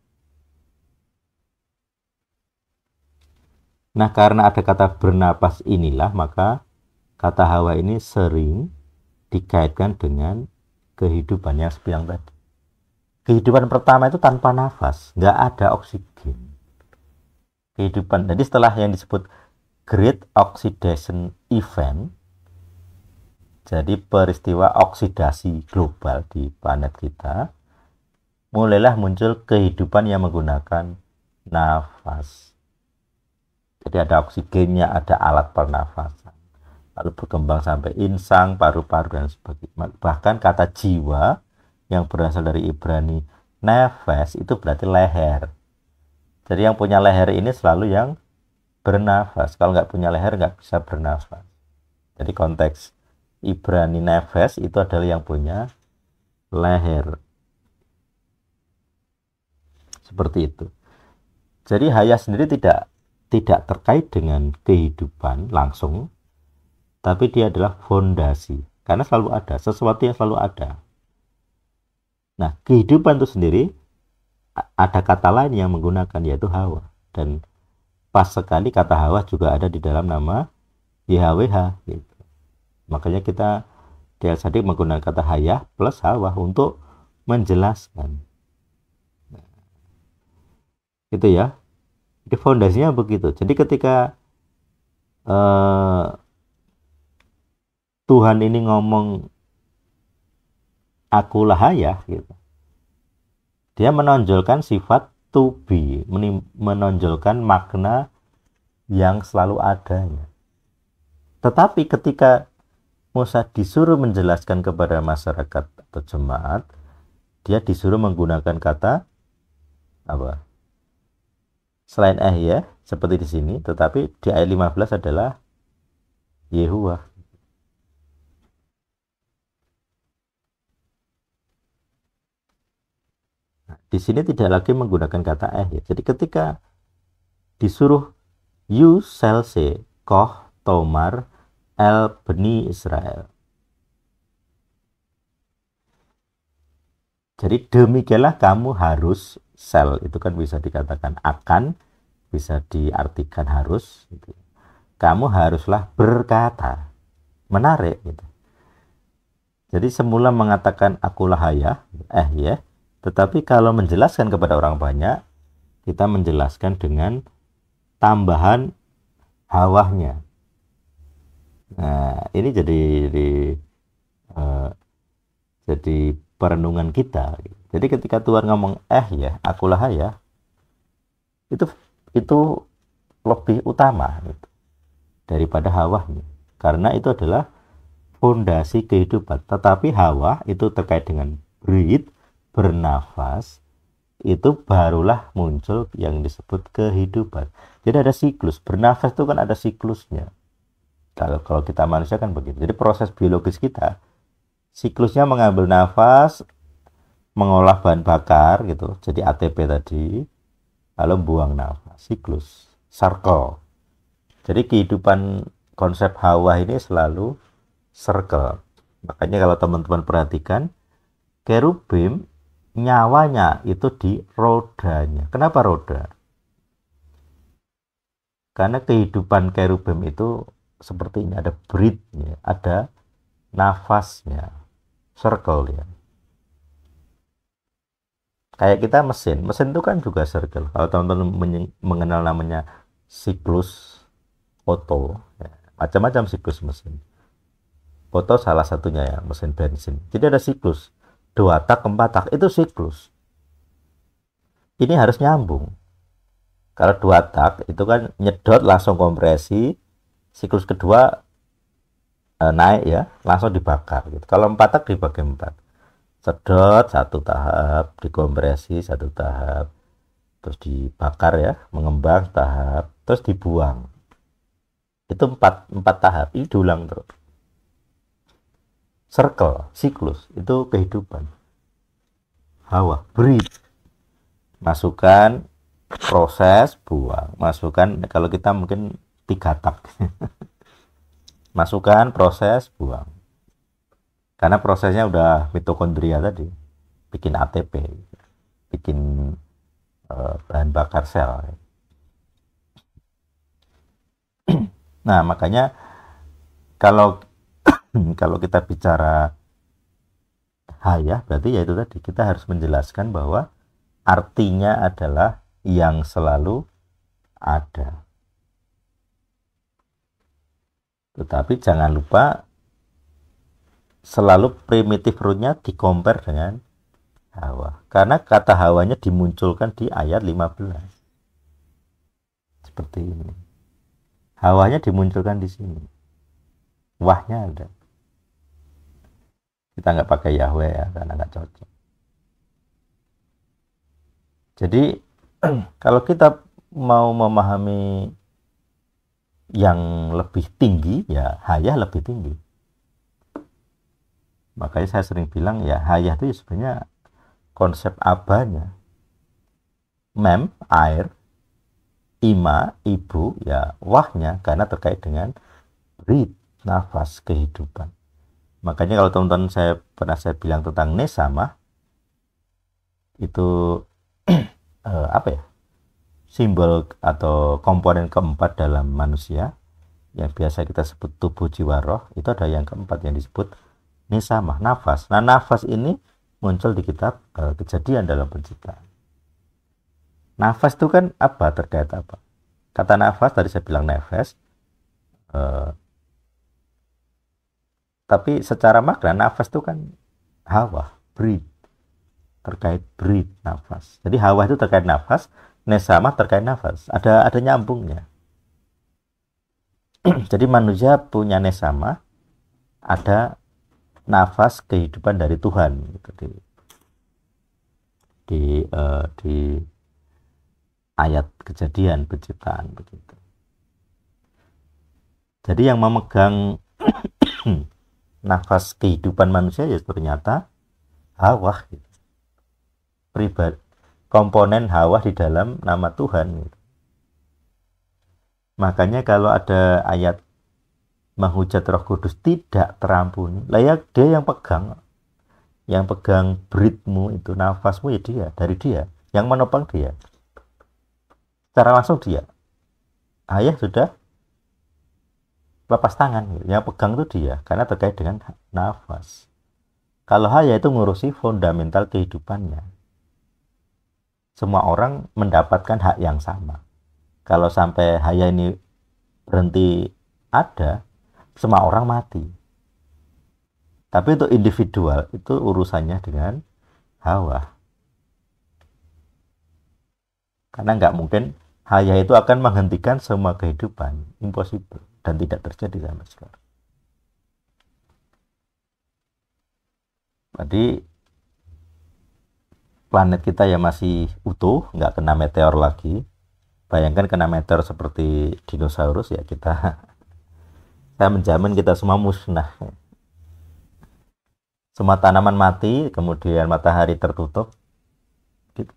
Nah, karena ada kata bernapas inilah, maka kata hawa ini sering dikaitkan dengan kehidupan yang seperti yang tadi. Kehidupan pertama itu tanpa nafas, nggak ada oksigen. Kehidupan, jadi setelah yang disebut Great Oxidation Event, jadi peristiwa oksidasi global di planet kita, mulailah muncul kehidupan yang menggunakan nafas. Jadi ada oksigennya, ada alat pernafasan. Lalu berkembang sampai insang, paru-paru, dan sebagainya. Bahkan kata jiwa yang berasal dari Ibrani nefes itu berarti leher. Jadi yang punya leher ini selalu yang bernafas. Kalau nggak punya leher nggak bisa bernafas. Jadi konteks Ibrani nefes itu adalah yang punya leher. Seperti itu. Jadi hayah sendiri tidak terkait dengan kehidupan langsung, tapi dia adalah fondasi, karena selalu ada, sesuatu yang selalu ada. Nah, kehidupan itu sendiri ada kata lain yang menggunakan, yaitu hawa, dan pas sekali kata hawa juga ada di dalam nama YHWH gitu. Makanya kita di Al-Sadiq menggunakan kata hayah plus hawa untuk menjelaskan. Nah, gitu ya. Jadi fondasinya begitu. Jadi ketika Tuhan ini ngomong akulah hayah gitu, dia menonjolkan sifat to be, menonjolkan makna yang selalu adanya. Tetapi ketika Musa disuruh menjelaskan kepada masyarakat atau jemaat, dia disuruh menggunakan kata apa? Selain ya, seperti di sini, tetapi di ayat 15 adalah Yehuwah. Nah, di sini tidak lagi menggunakan kata ya. Jadi ketika disuruh you shall say koh tomar el beni Israel. Jadi demikianlah kamu harus, shall itu kan bisa dikatakan akan, bisa diartikan harus gitu. Kamu haruslah berkata. Menarik gitu. Jadi semula mengatakan akulah hayah ya, tetapi kalau menjelaskan kepada orang banyak, kita menjelaskan dengan tambahan hawahnya. Nah, ini jadi perenungan kita. Jadi ketika Tuhan ngomong ya, akulah hayah, itu lebih utama gitu, daripada hawahnya, karena itu adalah fondasi kehidupan. Tetapi hawa itu terkait dengan breathe, bernafas, itu barulah muncul yang disebut kehidupan. Jadi ada siklus, bernafas itu kan ada siklusnya. Kalau kita manusia kan begitu. Jadi proses biologis kita, siklusnya mengambil nafas, mengolah bahan bakar gitu, jadi ATP tadi, lalu buang nafas, siklus, circle. Jadi kehidupan konsep hawa ini selalu circle. Makanya kalau teman-teman perhatikan, Kerubim nyawanya itu di rodanya. Kenapa roda? Karena kehidupan kerubim itu seperti ini, ada breath-nya, ada nafasnya, circle ya. Kayak kita mesin itu kan juga circle. Kalau teman-teman mengenal namanya siklus Otto, ya, macam-macam siklus mesin. Otto salah satunya ya, mesin bensin. Jadi ada siklus, 2 tak, 4 tak, itu siklus. Ini harus nyambung. Kalau 2 tak itu kan nyedot langsung kompresi, siklus kedua naik ya, langsung dibakar. Gitu. Kalau 4 tak dibagi 4. Sedot 1 tahap, dikompresi 1 tahap, terus dibakar ya, mengembang tahap, terus dibuang. Itu 4 tahap, ini diulang terus. Circle, siklus, itu kehidupan. Hawa, breathe. Masukkan, proses, buang. Masukkan, kalau kita mungkin 3 tak. Masukkan, proses, buang. Karena prosesnya udah mitokondria tadi, bikin ATP, bikin bahan bakar sel. Nah, makanya kalau kalau kita bicara hayah, berarti ya itu tadi, kita harus menjelaskan bahwa artinya adalah yang selalu ada. Tetapi jangan lupa selalu primitive root-nya di-compare dengan hawa. Karena kata hawanya dimunculkan di ayat 15. Seperti ini. Hawanya dimunculkan di sini. Wahnya ada. Kita nggak pakai Yahweh ya, karena nggak cocok. Jadi kalau kita mau memahami yang lebih tinggi, ya hayah lebih tinggi. Makanya saya sering bilang ya, hayah itu sebenarnya konsep abanya. Mem, air, ima, ibu, ya wahnya, karena terkait dengan breath, nafas, kehidupan. Makanya kalau teman-teman saya bilang tentang nesama, itu apa ya, simbol atau komponen keempat dalam manusia, yang biasa kita sebut tubuh, jiwa, roh, itu ada yang keempat yang disebut nesama, nafas. Nah, nafas ini muncul di kitab Kejadian dalam penciptaan. Nafas itu kan apa, terkait apa? Kata nafas tadi saya bilang nefes, tapi secara makna nafas itu kan hawa, breathe, terkait breathe, nafas. Jadi hawa itu terkait nafas, nesama terkait nafas. Ada nyambungnya. Jadi manusia punya nesama, ada nafas kehidupan dari Tuhan gitu, di ayat Kejadian penciptaan begitu. Jadi yang memegang nafas kehidupan manusia ya ternyata hawa gitu. Pribadi, komponen hawa di dalam nama Tuhan gitu. Makanya kalau ada ayat menghujat Roh Kudus tidak terampuni, lah ya dia yang pegang breathmu itu, nafasmu ya dia, dari dia, yang menopang dia, secara langsung dia. Ayah sudah lepas tangan gitu. Yang pegang itu dia, karena terkait dengan nafas. Kalau haya itu ngurusi fundamental kehidupannya. Semua orang mendapatkan hak yang sama. Kalau sampai haya ini berhenti ada, semua orang mati. Tapi untuk individual itu urusannya dengan hawa. Karena nggak mungkin haya itu akan menghentikan semua kehidupan. Impossible. Dan tidak terjadi sama sekali. Jadi planet kita ya masih utuh, nggak kena meteor lagi. Bayangkan kena meteor seperti dinosaurus ya, saya menjamin kita semua musnah. Semua tanaman mati, kemudian matahari tertutup.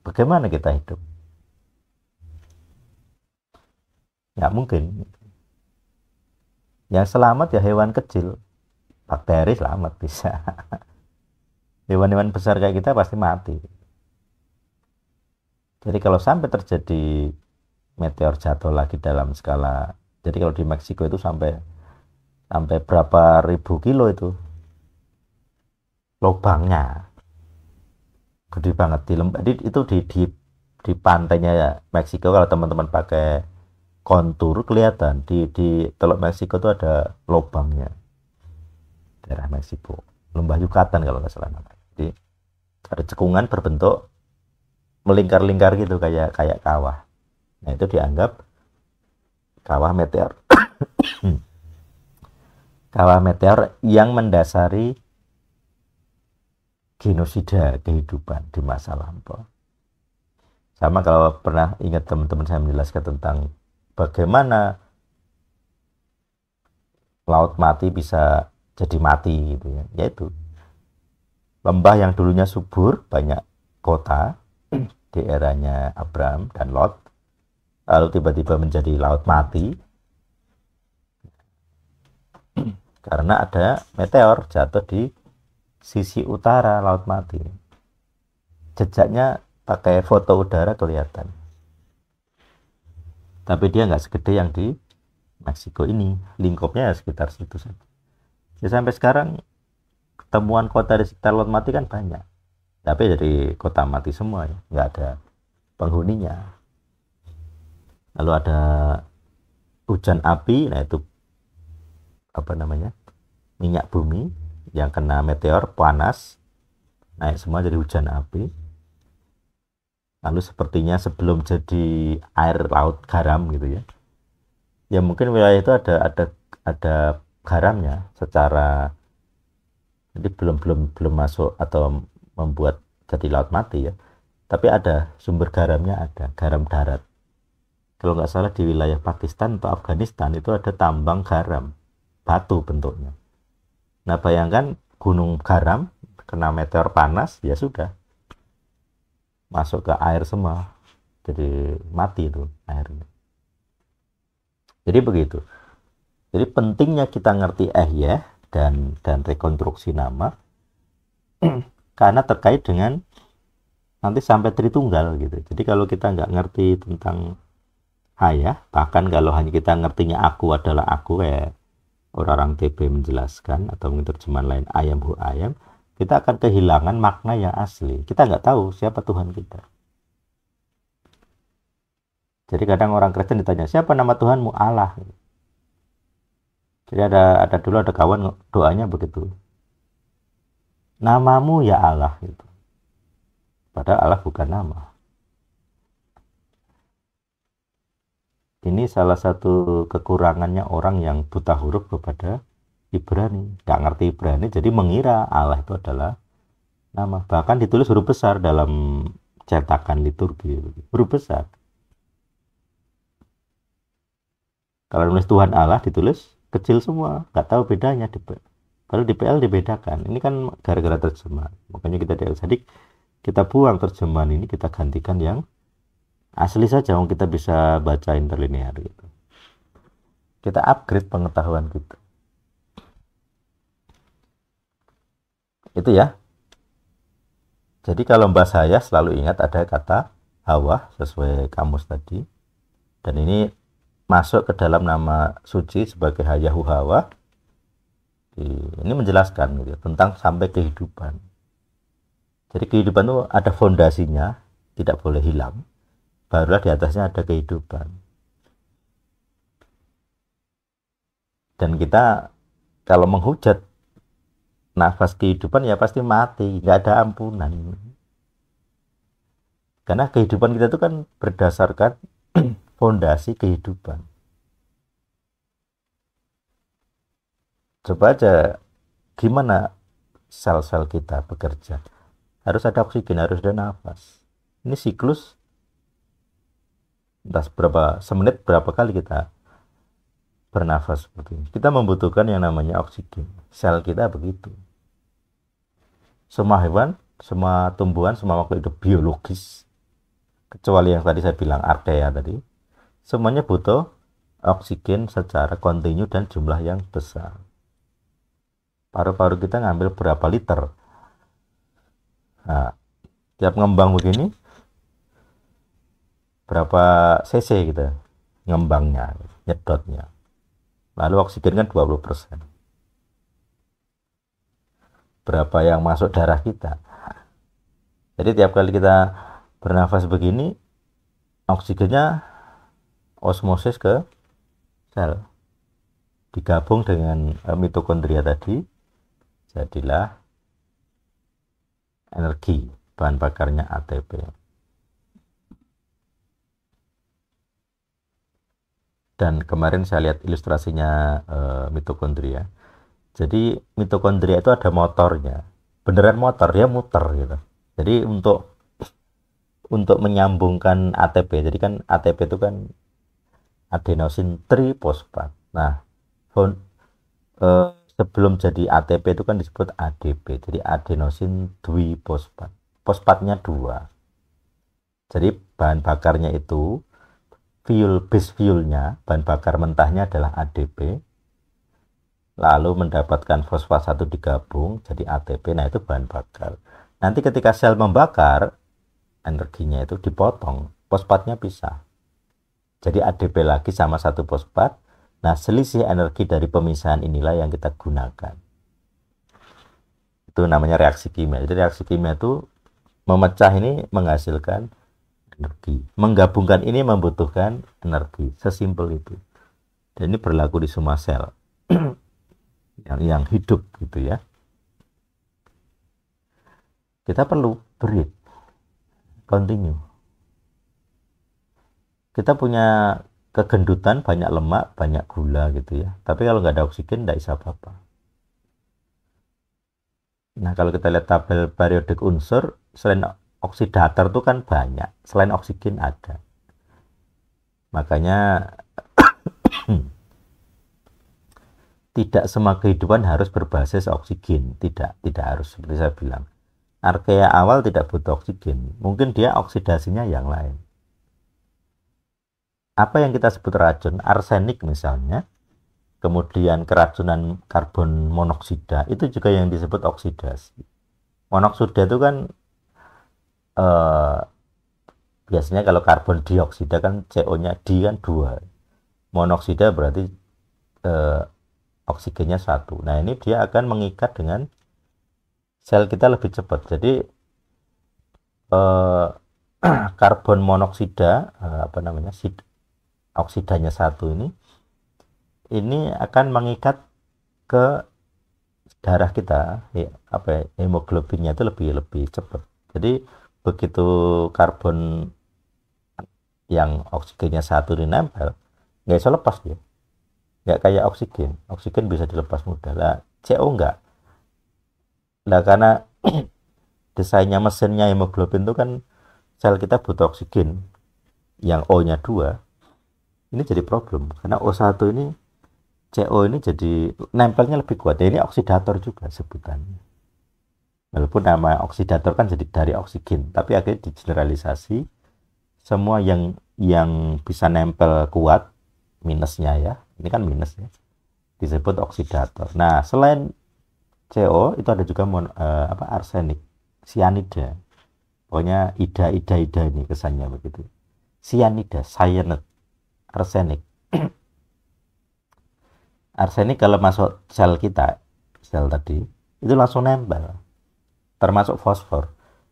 Bagaimana kita hidup? Nggak mungkin. Yang selamat ya hewan kecil, bakteri selamat bisa. Hewan-hewan besar kayak kita pasti mati. Jadi kalau sampai terjadi meteor jatuh lagi dalam skala, jadi kalau di Meksiko itu sampai sampai berapa ribu kilo itu lubangnya, gede banget di lembah itu di pantainya Meksiko. Kalau teman-teman pakai kontur kelihatan di Teluk Meksiko itu ada lubangnya, daerah Meksiko, lembah Yucatan kalau nggak salah namanya. Jadi ada cekungan berbentuk melingkar-lingkar gitu, kayak kayak kawah. Nah itu dianggap kawah meteor. Kawah meteor yang mendasari genosida kehidupan di masa lampau. Sama kalau pernah ingat teman-teman saya menjelaskan tentang bagaimana laut mati bisa jadi mati gitu ya. Yaitu lembah yang dulunya subur, banyak kota di eranya Abraham dan Lot, lalu tiba-tiba menjadi laut mati karena ada meteor jatuh di sisi utara laut mati. Jejaknya pakai foto udara kelihatan, tapi dia nggak segede yang di Meksiko ini, lingkupnya sekitar situ saja. Ya, sampai sekarang temuan kota di sekitar laut mati kan banyak, tapi dari kota mati semua ya, nggak ada penghuninya. Lalu ada hujan api, nah itu apa namanya, minyak bumi yang kena meteor panas naik semua jadi hujan api. Lalu sepertinya sebelum jadi air laut garam gitu ya, ya mungkin wilayah itu ada garamnya secara, jadi belum masuk atau membuat jadi laut mati ya, tapi ada sumber garamnya, ada garam darat. Kalau nggak salah di wilayah Pakistan atau Afghanistan itu ada tambang garam, batu bentuknya. Nah bayangkan gunung garam kena meteor panas, ya sudah masuk ke air semua, jadi mati itu airnya. Jadi begitu. Jadi pentingnya kita ngerti ya dan rekonstruksi nama karena terkait dengan nanti sampai Tritunggal gitu. Jadi kalau kita nggak ngerti tentang ya, bahkan kalau hanya kita ngertinya aku adalah aku, kayak orang-orang TB menjelaskan atau mungkin terjemahan lain ayam hu ayam, kita akan kehilangan makna yang asli. Kita nggak tahu siapa Tuhan kita. Jadi kadang orang Kristen ditanya, siapa nama Tuhanmu? Allah. Jadi ada dulu ada kawan doanya begitu, namamu ya Allah gitu. Padahal Allah bukan nama. Ini salah satu kekurangannya orang yang buta huruf kepada Ibrani, nggak ngerti Ibrani, jadi mengira Allah itu adalah nama. Bahkan ditulis huruf besar dalam cetakan liturgi, huruf besar. Kalau nulis Tuhan Allah ditulis kecil semua, nggak tahu bedanya. Kalau di PL dibedakan. Ini kan gara-gara terjemahan. Makanya kita di Sadik kita buang terjemahan ini, kita gantikan yang asli saja, kita bisa baca interlinear gitu. Kita upgrade pengetahuan kita. Itu ya. Jadi kalau bahas saya selalu ingat ada kata Hawa sesuai kamus tadi. Dan ini masuk ke dalam nama suci sebagai Hayahu Hawa. Ini menjelaskan gitu, tentang sampai kehidupan. Jadi kehidupan itu ada fondasinya, tidak boleh hilang. Barulah di atasnya ada kehidupan. Dan kita kalau menghujat nafas kehidupan ya pasti mati, nggak ada ampunan. Karena kehidupan kita itu kan berdasarkan fondasi kehidupan. Coba aja gimana sel-sel kita bekerja. Harus ada oksigen, harus ada nafas. Ini siklus entah berapa semenit berapa kali kita bernafas seperti ini. Kita membutuhkan yang namanya oksigen. Sel kita begitu. Semua hewan, semua tumbuhan, semua makhluk hidup biologis, kecuali yang tadi saya bilang archaea tadi, semuanya butuh oksigen secara kontinu dan jumlah yang besar. Paru-paru kita ngambil berapa liter Nah, tiap ngembang begini berapa cc gitu ngembangnya, nyedotnya. Lalu oksigen kan 20%. Berapa yang masuk darah kita. Jadi tiap kali kita bernafas begini, oksigennya osmosis ke sel. Digabung dengan mitokondria tadi, jadilah energi, bahan bakarnya ATP. Dan kemarin saya lihat ilustrasinya mitokondria. Jadi mitokondria itu ada motornya, beneran motor, dia muter gitu. Jadi untuk menyambungkan ATP, jadi kan ATP itu kan adenosin trifosfat. Nah, sebelum jadi ATP itu kan disebut ADP, jadi adenosin dwifosfat. Fosfatnya 2. Jadi bahan bakarnya itu base fuelnya, bahan bakar mentahnya adalah ADP, lalu mendapatkan fosfat 1 digabung jadi ATP. Nah, itu bahan bakar. Nanti ketika sel membakar, energinya itu dipotong, fosfatnya pisah. Jadi ADP lagi sama 1 fosfat. Nah, selisih energi dari pemisahan inilah yang kita gunakan. Itu namanya reaksi kimia. Jadi reaksi kimia itu memecah ini menghasilkan energi. Menggabungkan ini membutuhkan energi. Sesimpel itu. Dan ini berlaku di semua sel yang hidup gitu ya. Kita perlu breathe, continue. Kita punya kegendutan, banyak lemak, banyak gula gitu ya. Tapi kalau nggak ada oksigen, nggak bisa apa-apa. Nah, kalau kita lihat tabel periodik unsur, selain oksidator itu kan banyak, selain oksigen ada. Makanya tidak semua kehidupan harus berbasis oksigen, tidak harus seperti saya bilang. Archaea awal tidak butuh oksigen, mungkin dia oksidasinya yang lain. Apa yang kita sebut racun, arsenik misalnya, kemudian keracunan karbon monoksida, itu juga yang disebut oksidasi. Monoksida itu kan biasanya kalau karbon dioksida kan CO-nya di kan 2. Monoksida berarti oksigennya 1. Nah, ini dia akan mengikat dengan sel kita lebih cepat. Jadi karbon monoksida apa namanya? Oksidanya 1 ini akan mengikat ke darah kita, ya, apa hemoglobinnya itu lebih cepat. Jadi begitu karbon yang oksigennya 1 ini nempel, nggak bisa lepas dia. Nggak kayak oksigen bisa dilepas mudah lah, CO enggak. Nah, karena desainnya mesinnya hemoglobin itu kan sel kita butuh oksigen yang O-nya 2, ini jadi problem karena O1 ini CO ini jadi nempelnya lebih kuat. Ini oksidator juga sebutannya. Walaupun nama oksidator kan jadi dari oksigen, tapi akhirnya digeneralisasi semua yang bisa nempel kuat minusnya ya. Ini kan minus ya. Disebut oksidator. Nah, selain CO itu ada juga arsenik, cyanida. Pokoknya ida ini kesannya begitu. Cyanida, cyanide, arsenik. Arsenik kalau masuk sel kita, sel tadi, itu langsung nempel. Termasuk fosfor.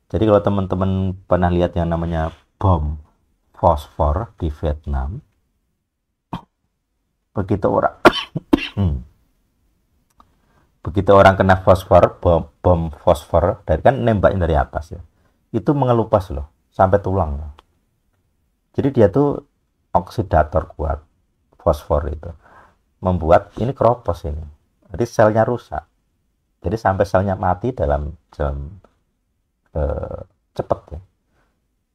Jadi kalau teman-teman pernah lihat yang namanya bom fosfor di Vietnam, begitu orang kena fosfor, bom fosfor, dari kan nembaknya dari atas ya, itu mengelupas loh sampai tulang. Jadi dia tuh oksidator kuat, fosfor itu membuat ini keropos ini, jadi selnya rusak, jadi sampai selnya mati dalam cepet ya.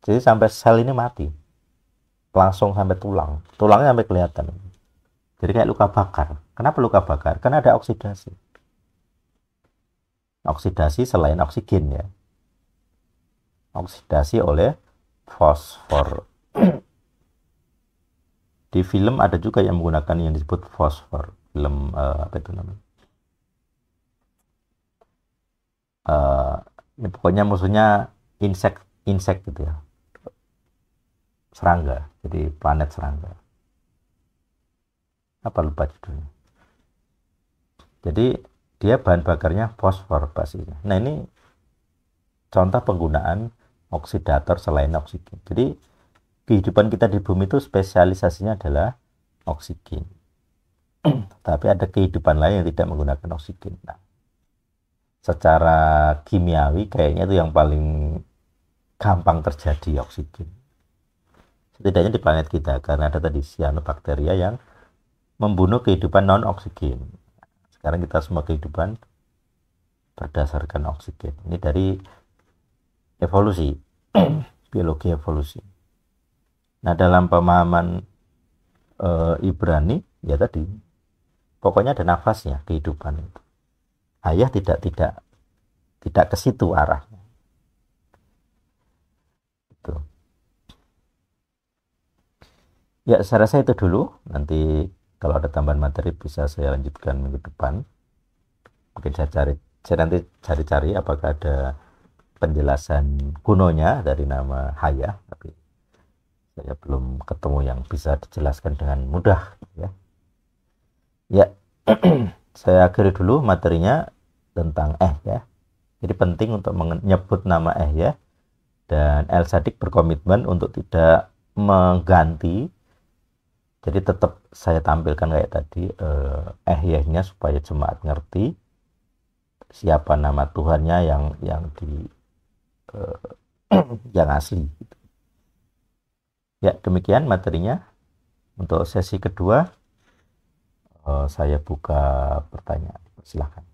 Jadi sampai sel ini mati langsung sampai tulangnya sampai kelihatan. Jadi kayak luka bakar. Kenapa luka bakar? Karena ada oksidasi selain oksigen ya, oksidasi oleh fosfor. Di film ada juga yang menggunakan yang disebut fosfor, film apa itu namanya, Ini pokoknya musuhnya insek gitu ya, serangga, jadi planet serangga. Apa lupa judulnya. Jadi dia bahan bakarnya fosfor pastinya. Nah ini contoh penggunaan oksidator selain oksigen. Jadi kehidupan kita di bumi itu spesialisasinya adalah oksigen. Tapi ada kehidupan lain yang tidak menggunakan oksigen. Nah, secara kimiawi kayaknya itu yang paling gampang terjadi oksigen. Setidaknya di planet kita karena ada tadi cyanobacteria yang membunuh kehidupan non oksigen. Sekarang kita semua kehidupan berdasarkan oksigen. Ini dari evolusi, biologi evolusi. Nah, dalam pemahaman Ibrani ya tadi, pokoknya ada nafasnya kehidupan itu. Ayah tidak ke situ arahnya. Itu. Ya, saya rasa itu dulu. Nanti kalau ada tambahan materi bisa saya lanjutkan minggu depan. Mungkin saya nanti cari-cari apakah ada penjelasan kunonya dari nama Hayah, tapi saya belum ketemu yang bisa dijelaskan dengan mudah ya. Ya, saya akhiri dulu materinya tentang ya. Jadi penting untuk menyebut nama ya. Dan El Sadik berkomitmen untuk tidak mengganti. Jadi tetap saya tampilkan kayak tadi ya-nya supaya jemaat ngerti siapa nama Tuhannya yang di yang asli. Ya, demikian materinya. Untuk sesi kedua saya buka pertanyaan. Silakan.